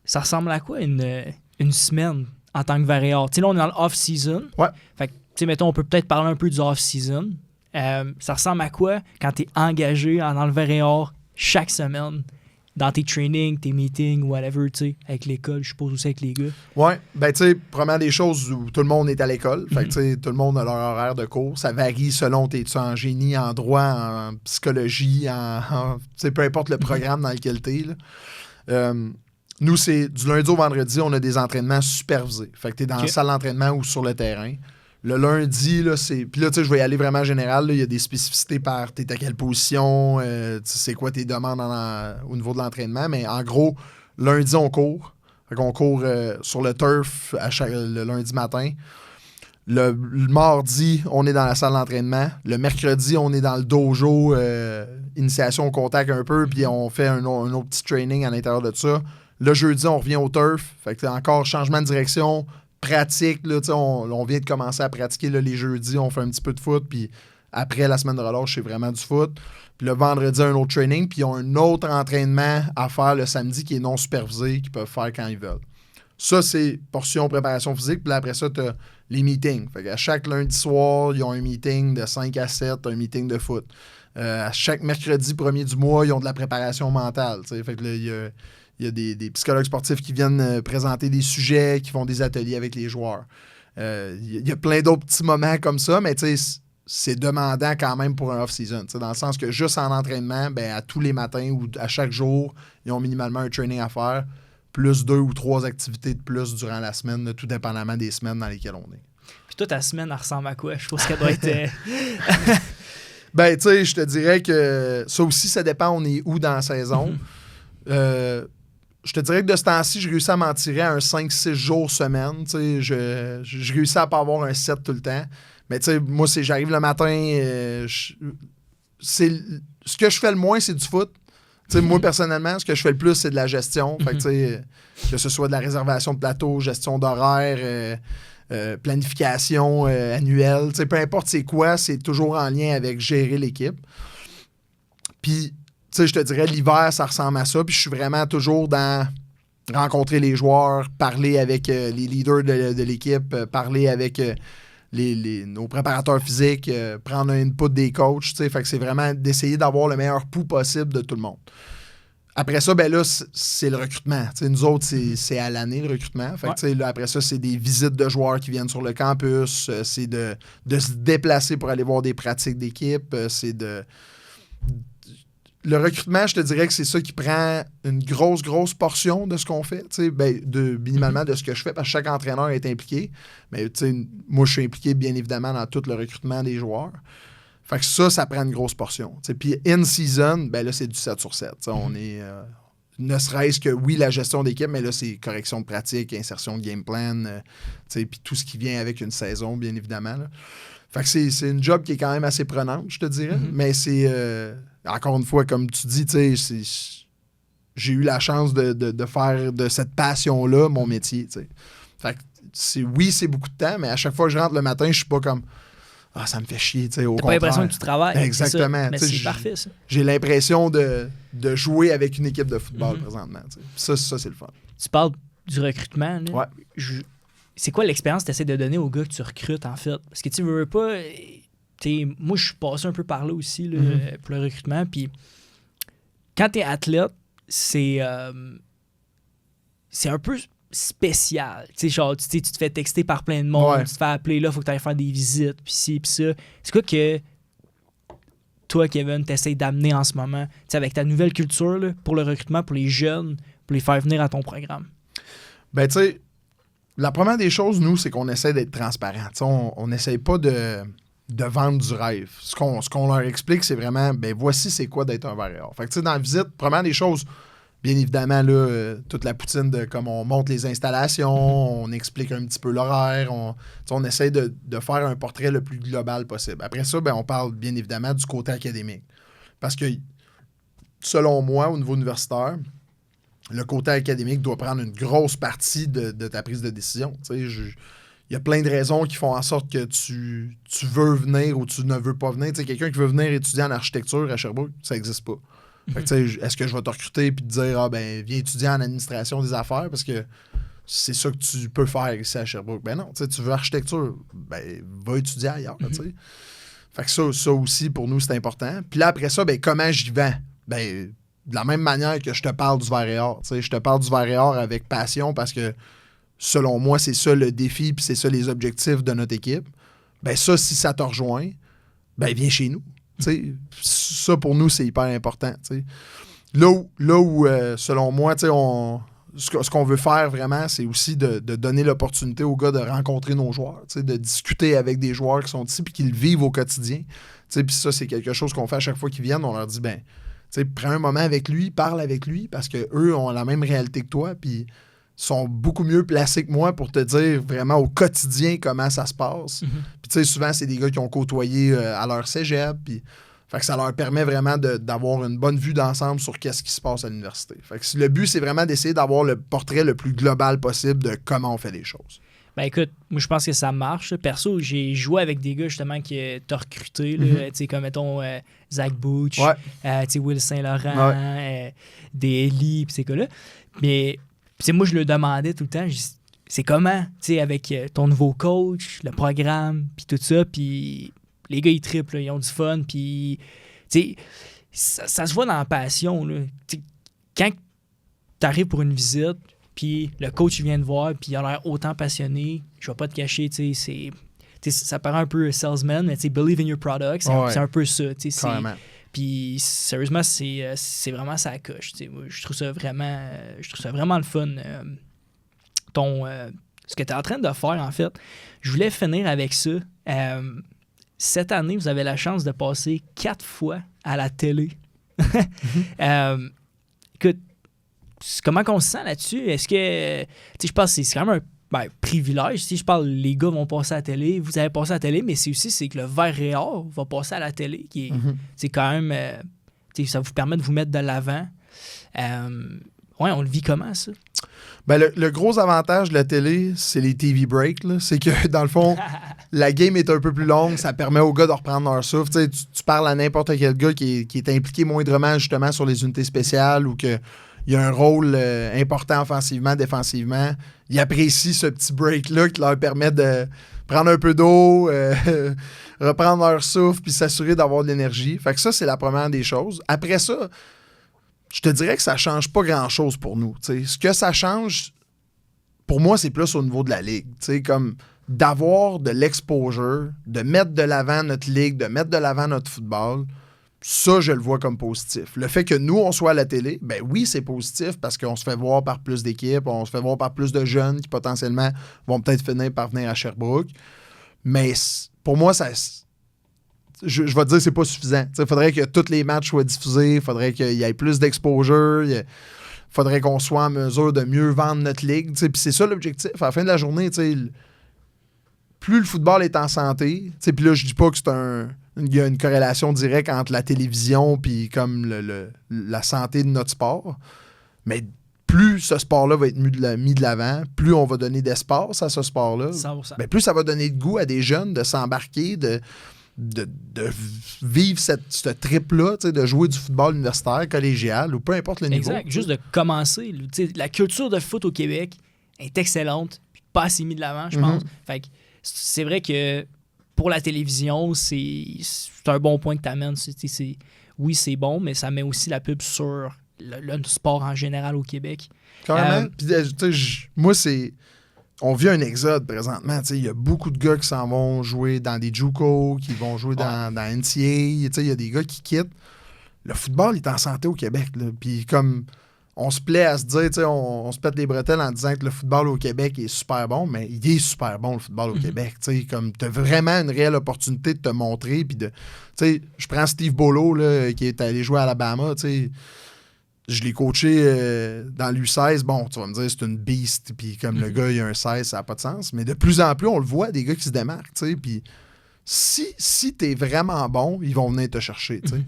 ça ressemble à quoi une semaine en tant que variable? Tu sais, là, on est dans le off-season. Ouais. Fait que, tu sais, mettons, on peut peut-être parler un peu du off-season. Ça ressemble à quoi quand tu es engagé dans le variable chaque semaine dans tes trainings, tes meetings, whatever, tu sais, avec l'école, je suppose aussi avec les gars? Ouais, ben tu sais, premièrement des choses où tout le monde est à l'école. Fait que tu sais, tout le monde a leur horaire de cours. Ça varie selon t'es-tu en génie, en droit, en psychologie, tu sais, peu importe le programme dans lequel t'es, là. Nous, c'est du lundi au vendredi, on a des entraînements supervisés. Fait que t'es dans la salle d'entraînement ou sur le terrain. Le lundi, là, c'est. Puis là, tu sais, je vais y aller vraiment général. Il y a des spécificités par t'es à quelle position, c'est quoi tes demandes au niveau de l'entraînement. Mais en gros, lundi, on court. Fait qu'on court sur le turf le lundi matin. Le mardi, on est dans la salle d'entraînement. Le mercredi, on est dans le dojo, initiation au contact un peu, puis on fait un autre petit training à l'intérieur de ça. Le jeudi, on revient au turf. Fait que encore changement de direction. Pratique, là, on vient de commencer à pratiquer là, les jeudis, on fait un petit peu de foot, puis après la semaine de relâche, c'est vraiment du foot. Puis le vendredi, un autre training, puis ils ont un autre entraînement à faire le samedi qui est non supervisé, qu'ils peuvent faire quand ils veulent. Ça, c'est portion préparation physique, puis là, après ça, tu as les meetings. Fait qu'à chaque lundi soir, ils ont un meeting de 5 à 7, un meeting de foot. À chaque mercredi premier du mois, ils ont de la préparation mentale. T'sais. Fait que là, il y a des psychologues sportifs qui viennent présenter des sujets, qui font des ateliers avec les joueurs. Il y a plein d'autres petits moments comme ça, mais c'est demandant quand même pour un off-season. Dans le sens que juste en entraînement, ben, à tous les matins ou à chaque jour, ils ont minimalement un training à faire, plus 2 ou 3 activités de plus durant la semaine, tout dépendamment des semaines dans lesquelles on est. Puis toi, ta semaine, elle ressemble à quoi? Je pense qu'elle doit être... Ben, tu sais, je te dirais que ça aussi, ça dépend on est où dans la saison. Je te dirais que de ce temps-ci, j'ai réussi à m'en tirer à un 5-6 jours semaine. Je réussis à pas avoir un 7 tout le temps. Mais tu sais, moi, j'arrive le matin. Ce que je fais le moins, c'est du foot. Moi, personnellement, ce que je fais le plus, c'est de la gestion. Fait que, que ce soit de la réservation de plateau, gestion d'horaire, planification annuelle. Peu importe c'est quoi, c'est toujours en lien avec gérer l'équipe. Puis, tu sais, je te dirais, l'hiver, ça ressemble à ça. Puis je suis vraiment toujours dans rencontrer les joueurs, parler avec les leaders de l'équipe, parler avec nos préparateurs physiques, prendre un input des coachs. Tu sais, fait que c'est vraiment d'essayer d'avoir le meilleur pouls possible de tout le monde. Après ça, ben là, c'est le recrutement. Tu sais, nous autres, c'est à l'année, le recrutement. Fait que, tu sais, là, après ça, c'est des visites de joueurs qui viennent sur le campus. C'est de se déplacer pour aller voir des pratiques d'équipe. C'est de... Le recrutement, je te dirais que c'est ça qui prend une grosse, grosse portion de ce qu'on fait, ben, minimalement de ce que je fais, parce que chaque entraîneur est impliqué. Mais moi, je suis impliqué, bien évidemment, dans tout le recrutement des joueurs. Fait que ça prend une grosse portion. Puis in-season, ben là, c'est du 7 sur 7. On est... ne serait-ce que, oui, la gestion d'équipe, mais là, c'est correction de pratique, insertion de game plan, puis tout ce qui vient avec une saison, bien évidemment. Là. Fait que c'est une job qui est quand même assez prenante, je te dirais. Mais c'est... encore une fois, comme tu dis, j'ai eu la chance de faire de cette passion-là mon métier. T'sais. Fait que oui, c'est beaucoup de temps, mais à chaque fois que je rentre le matin, je suis pas comme « Ah, ça me fait chier. » T'as pas l'impression que tu travailles. Exactement. Mais c'est parfait, ça. J'ai l'impression de jouer avec une équipe de football présentement. Ça, c'est le fun. Tu parles du recrutement. Là. Ouais. C'est quoi l'expérience que tu essaies de donner aux gars que tu recrutes, en fait? Parce que tu veux pas... moi, je suis passé un peu par là aussi là, pour le recrutement. Puis quand tu es athlète, c'est un peu spécial. Genre, tu te fais texter par plein de monde, tu te fais appeler là, il faut que tu ailles faire des visites, puis ci, puis ça. C'est quoi que toi, Kevin, tu essaies d'amener en ce moment, avec ta nouvelle culture là, pour le recrutement, pour les jeunes, pour les faire venir à ton programme? Ben, tu sais, La première des choses, nous, c'est qu'on essaie d'être transparent. On n'essaie pas de vendre du rêve. Ce qu'on leur explique, c'est vraiment, ben voici c'est quoi d'être un varieur. Fait que, tu sais, dans la visite, première des choses, bien évidemment, là, toute la poutine de comme on monte les installations, on explique un petit peu l'horaire, on essaie de faire un portrait le plus global possible. Après ça, ben, on parle bien évidemment du côté académique. Parce que, selon moi, au niveau universitaire, le côté académique doit prendre une grosse partie de ta prise de décision. Il y a plein de raisons qui font en sorte que tu veux venir ou tu ne veux pas venir. T'sais, quelqu'un qui veut venir étudier en architecture à Sherbrooke, ça n'existe pas. Fait que, est-ce que je vais te recruter et te dire viens étudier en administration des affaires parce que c'est ça que tu peux faire ici à Sherbrooke? Ben non, tu veux architecture, ben va étudier ailleurs. Fait que ça aussi, pour nous, c'est important. Puis là, après ça, ben comment j'y vends? Ben, de la même manière que je te parle du verre et or. Je te parle du verre et or avec passion parce que, selon moi, c'est ça le défi puis c'est ça les objectifs de notre équipe. Ben ça, si ça te rejoint, ben viens chez nous. T'sais, ça, pour nous, c'est hyper important. T'sais. Là où selon moi, ce qu'on veut faire vraiment, c'est aussi de donner l'opportunité aux gars de rencontrer nos joueurs, de discuter avec des joueurs qui sont ici et qui le vivent au quotidien. Puis ça, c'est quelque chose qu'on fait à chaque fois qu'ils viennent. On leur dit, prends un moment avec lui, parle avec lui, parce qu'eux ont la même réalité que toi, puis sont beaucoup mieux placés que moi pour te dire vraiment au quotidien comment ça se passe. Puis souvent, c'est des gars qui ont côtoyé à leur cégep, puis fait que ça leur permet vraiment d'avoir une bonne vue d'ensemble sur qu'est-ce qui se passe à l'université. Fait que le but, c'est vraiment d'essayer d'avoir le portrait le plus global possible de comment on fait les choses. Ben écoute, moi je pense que ça marche. Perso, j'ai joué avec des gars justement qui t'ont recruté, là, comme mettons Zach Booch, Will Saint-Laurent, des Ellie, pis ces gars-là. Mais moi je le demandais tout le temps, c'est comment, avec ton nouveau coach, le programme, puis tout ça, puis les gars ils trippent, là, ils ont du fun, puis ça se voit dans la passion. Là. Quand tu arrives pour une visite, puis le coach vient te voir, puis il a l'air autant passionné, je vais pas te cacher, ça paraît un peu salesman, mais believe in your product, c'est un peu ça. Puis sérieusement, c'est vraiment ça coche. Je trouve ça vraiment le fun. Ce que tu es en train de faire, en fait, je voulais finir avec ça. Cette année, vous avez la chance de passer 4 fois à la télé. Écoute, comment on se sent là-dessus? Est-ce que, je pense que c'est quand même un privilège. Si je parle, les gars vont passer à la télé, vous allez passer à la télé, mais c'est que le verre et or va passer à la télé, qui est, c'est quand même, ça vous permet de vous mettre de l'avant. On le vit comment, ça? Ben le gros avantage de la télé, c'est les TV breaks. Là. C'est que, dans le fond, la game est un peu plus longue. Ça permet aux gars de reprendre leur souffle. Tu parles à n'importe quel gars qui est impliqué moindrement, justement, sur les unités spéciales ou qu'il y a un rôle important offensivement, défensivement. Ils apprécient ce petit break-là qui leur permet de prendre un peu d'eau, reprendre leur souffle puis s'assurer d'avoir de l'énergie. Fait que ça, c'est la première des choses. Après ça, je te dirais que ça change pas grand-chose pour nous. T'sais. Ce que ça change, pour moi, c'est plus au niveau de la ligue. T'sais, comme d'avoir de l'exposure, de mettre de l'avant notre ligue, de mettre de l'avant notre football, ça, je le vois comme positif. Le fait que nous, on soit à la télé, ben oui, c'est positif parce qu'on se fait voir par plus d'équipes, on se fait voir par plus de jeunes qui potentiellement vont peut-être finir par venir à Sherbrooke. Mais pour moi, ça... Je vais te dire, c'est pas suffisant. Il faudrait que tous les matchs soient diffusés, il faudrait qu'il y ait plus d'exposure, il faudrait qu'on soit en mesure de mieux vendre notre ligue. Puis c'est ça l'objectif. À la fin de la journée, plus le football est en santé, puis là, je dis pas que il y a une corrélation directe entre la télévision puis comme la santé de notre sport, mais plus ce sport-là va être mis de l'avant, plus on va donner d'espace à ce sport-là, ben, plus ça va donner de goût à des jeunes de s'embarquer, de vivre ce trip-là, de jouer du football universitaire, collégial, ou peu importe le niveau. Exact, juste de commencer. La culture de foot au Québec est excellente, puis pas assez mis de l'avant, je pense. Fait que c'est vrai que pour la télévision, c'est un bon point que tu amènes. Oui, c'est bon, mais ça met aussi la pub sur le sport en général au Québec. Carrément. Moi, c'est... On vit un exode présentement. Il y a beaucoup de gars qui s'en vont jouer dans des JUCO, qui vont jouer dans NCA. Il y a des gars qui quittent. Le football est en santé au Québec. Puis comme on se plaît à se dire, tu sais, on se pète les bretelles en disant que le football au Québec est super bon, mais il est super bon, le football au Québec. Tu sais, comme t'as vraiment une réelle opportunité de te montrer. Puis de, tu sais, je prends Steve Bolo, là, qui est allé jouer à Alabama, tu sais. Je l'ai coaché dans l'U16. Bon, tu vas me dire, c'est une beast. Puis comme le gars, il a un 16, ça n'a pas de sens. Mais de plus en plus, on le voit, des gars qui se démarquent, tu sais. Puis si t'es vraiment bon, ils vont venir te chercher, tu sais.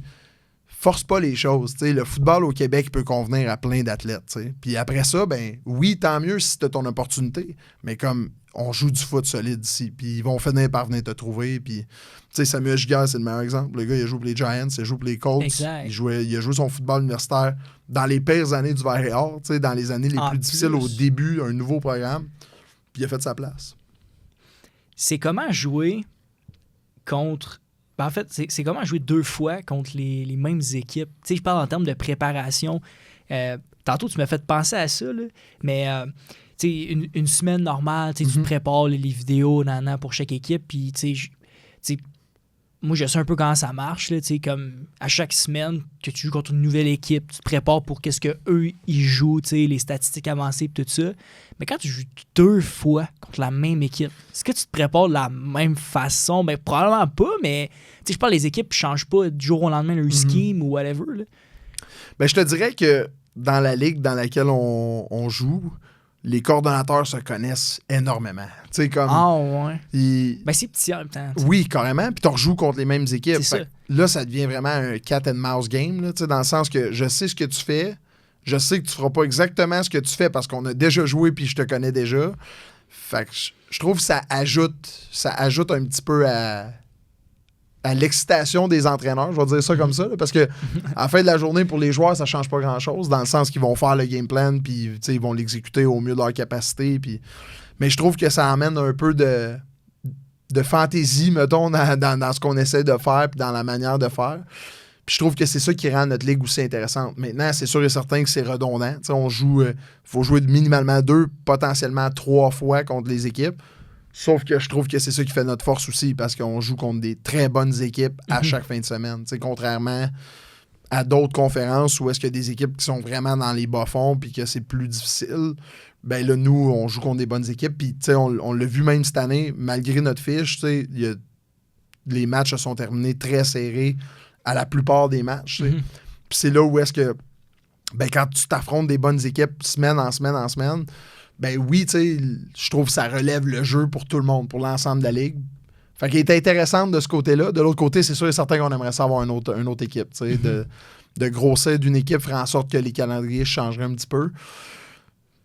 Force pas les choses. T'sais. Le football au Québec peut convenir à plein d'athlètes. T'sais. Puis après ça, ben oui, tant mieux si tu as ton opportunité. Mais comme on joue du foot solide ici, puis ils vont finir par venir te trouver. Puis Samuel Giguère, c'est le meilleur exemple. Le gars, il a joué pour les Giants, il a joué pour les Colts. Exact. Il a joué son football universitaire dans les pires années du Vert-et-Or, dans les années les plus difficiles au début, un nouveau programme. Puis il a fait sa place. C'est comment jouer contre... En fait, c'est comment jouer 2 fois contre les mêmes équipes. Tu sais, je parle en termes de préparation. Tantôt, tu m'as fait penser à ça, là, mais tu sais, une semaine normale, tu te prépares les vidéos pour chaque équipe, puis tu sais, moi, je sais un peu comment ça marche, là, tu sais, comme à chaque semaine que tu joues contre une nouvelle équipe, tu te prépares pour qu'est-ce qu'eux, ils jouent, tu sais, les statistiques avancées et tout ça. Mais quand tu joues 2 fois contre la même équipe, est-ce que tu te prépares de la même façon? Ben, probablement pas, mais tu sais, je parle, les équipes ne changent pas du jour au lendemain leur scheme ou whatever. Là. Ben, je te dirais que dans la ligue dans laquelle on joue, les coordonnateurs se connaissent énormément. Tu sais, comme... Ah ouais. Ben, c'est petit en même temps. T'sais. Oui, carrément. Puis tu rejoues contre les mêmes équipes. C'est ça. Là, ça devient vraiment un cat and mouse game, là, dans le sens que je sais ce que tu fais, je sais que tu feras pas exactement ce que tu fais parce qu'on a déjà joué puis je te connais déjà. Fait que je trouve que ça ajoute un petit peu à l'excitation des entraîneurs, je vais dire ça comme ça, là, parce que à la fin de la journée, pour les joueurs, ça change pas grand-chose, dans le sens qu'ils vont faire le game plan, puis ils vont l'exécuter au mieux de leur capacité. Puis... Mais je trouve que ça amène un peu de fantaisie, mettons, dans ce qu'on essaie de faire, puis dans la manière de faire. Puis je trouve que c'est ça qui rend notre ligue aussi intéressante. Maintenant, c'est sûr et certain que c'est redondant. Il faut jouer minimalement 2, potentiellement 3 fois contre les équipes. Sauf que je trouve que c'est ça qui fait notre force aussi, parce qu'on joue contre des très bonnes équipes à chaque fin de semaine. T'sais, contrairement à d'autres conférences où est-ce qu'il y a des équipes qui sont vraiment dans les bas-fonds puis que c'est plus difficile, ben là, nous, on joue contre des bonnes équipes. Puis on l'a vu même cette année, malgré notre fiche, les matchs se sont terminés très serrés à la plupart des matchs. Puis c'est là où est-ce que, ben, quand tu t'affrontes des bonnes équipes semaine en semaine en semaine, ben oui, je trouve que ça relève le jeu pour tout le monde, pour l'ensemble de la ligue. Fait qu'elle est intéressante de ce côté-là. De l'autre côté, c'est sûr et certain qu'on aimerait savoir une autre équipe. De grossir d'une équipe ferait en sorte que les calendriers changeraient un petit peu.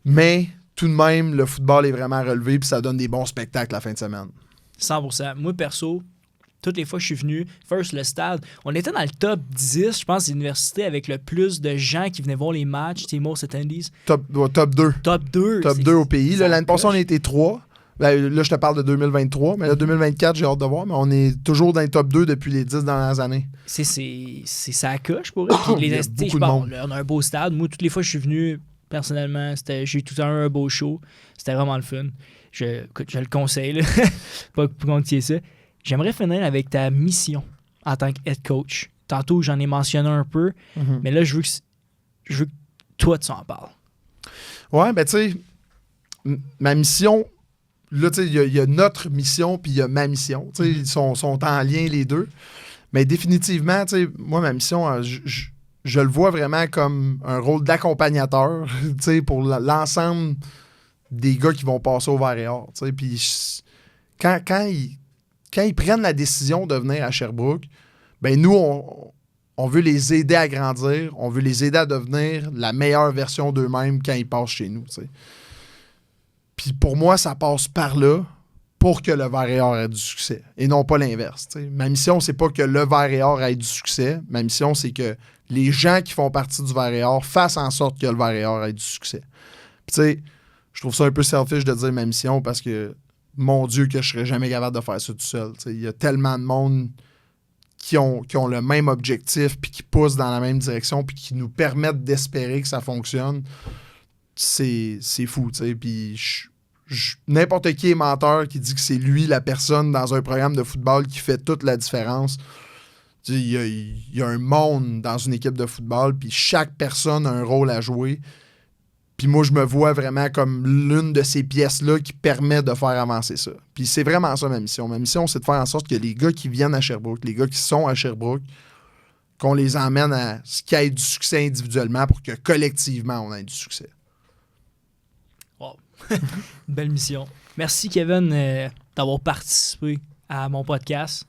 Mais tout de même, le football est vraiment relevé et ça donne des bons spectacles la fin de semaine. 100%. Moi, perso, toutes les fois que je suis venu, first, le stade, on était dans le top 10, je pense, des universités avec le plus de gens qui venaient voir les matchs, most attendees. Top 2. Top 2. Top 2 au pays. L'année passée, on a été 3. Ben, là, je te parle de 2023, mais là, 2024, j'ai hâte de voir, mais on est toujours dans les top 2 depuis les 10 dernières années. C'est ça coche pour eux. Il y a beaucoup de monde. On a un beau stade. Moi, toutes les fois que je suis venu, personnellement, j'ai eu tout le temps un beau show. C'était vraiment le fun. Je le conseille, là. Pas pour continuer ça. J'aimerais finir avec ta mission en tant que head coach. Tantôt, j'en ai mentionné un peu, mais là, je veux que toi, tu en parles. Ouais, ben tu sais, ma mission, là, tu sais, il y a notre mission puis il y a ma mission. Tu sais, ils sont en lien les deux. Mais définitivement, tu sais, moi, ma mission, je le vois vraiment comme un rôle d'accompagnateur, tu sais, pour l'ensemble des gars qui vont passer au Vert-et-Or. Tu sais, puis quand ils prennent la décision de venir à Sherbrooke, ben nous, on veut les aider à grandir, on veut les aider à devenir la meilleure version d'eux-mêmes quand ils passent chez nous. T'sais. Puis pour moi, ça passe par là pour que le Vert-et-Or ait du succès, et non pas l'inverse. T'sais. Ma mission, c'est pas que le Vert-et-Or ait du succès, ma mission, c'est que les gens qui font partie du Vert-et-Or fassent en sorte que le Vert-et-Or ait du succès. Puis tu sais, je trouve ça un peu selfish de dire ma mission parce que mon Dieu, que je serais jamais capable de faire ça tout seul. Il y a tellement de monde qui ont le même objectif puis qui poussent dans la même direction puis qui nous permettent d'espérer que ça fonctionne. C'est fou, tu sais. Puis n'importe qui est menteur qui dit que c'est lui la personne dans un programme de football qui fait toute la différence. Il y a un monde dans une équipe de football, puis chaque personne a un rôle à jouer. Puis moi, je me vois vraiment comme l'une de ces pièces-là qui permet de faire avancer ça. Puis c'est vraiment ça ma mission. Ma mission, c'est de faire en sorte que les gars qui viennent à Sherbrooke, les gars qui sont à Sherbrooke, qu'on les emmène à ce qu'il y ait du succès individuellement pour que collectivement, on ait du succès. Wow. Belle mission. Merci, Kevin, d'avoir participé à mon podcast.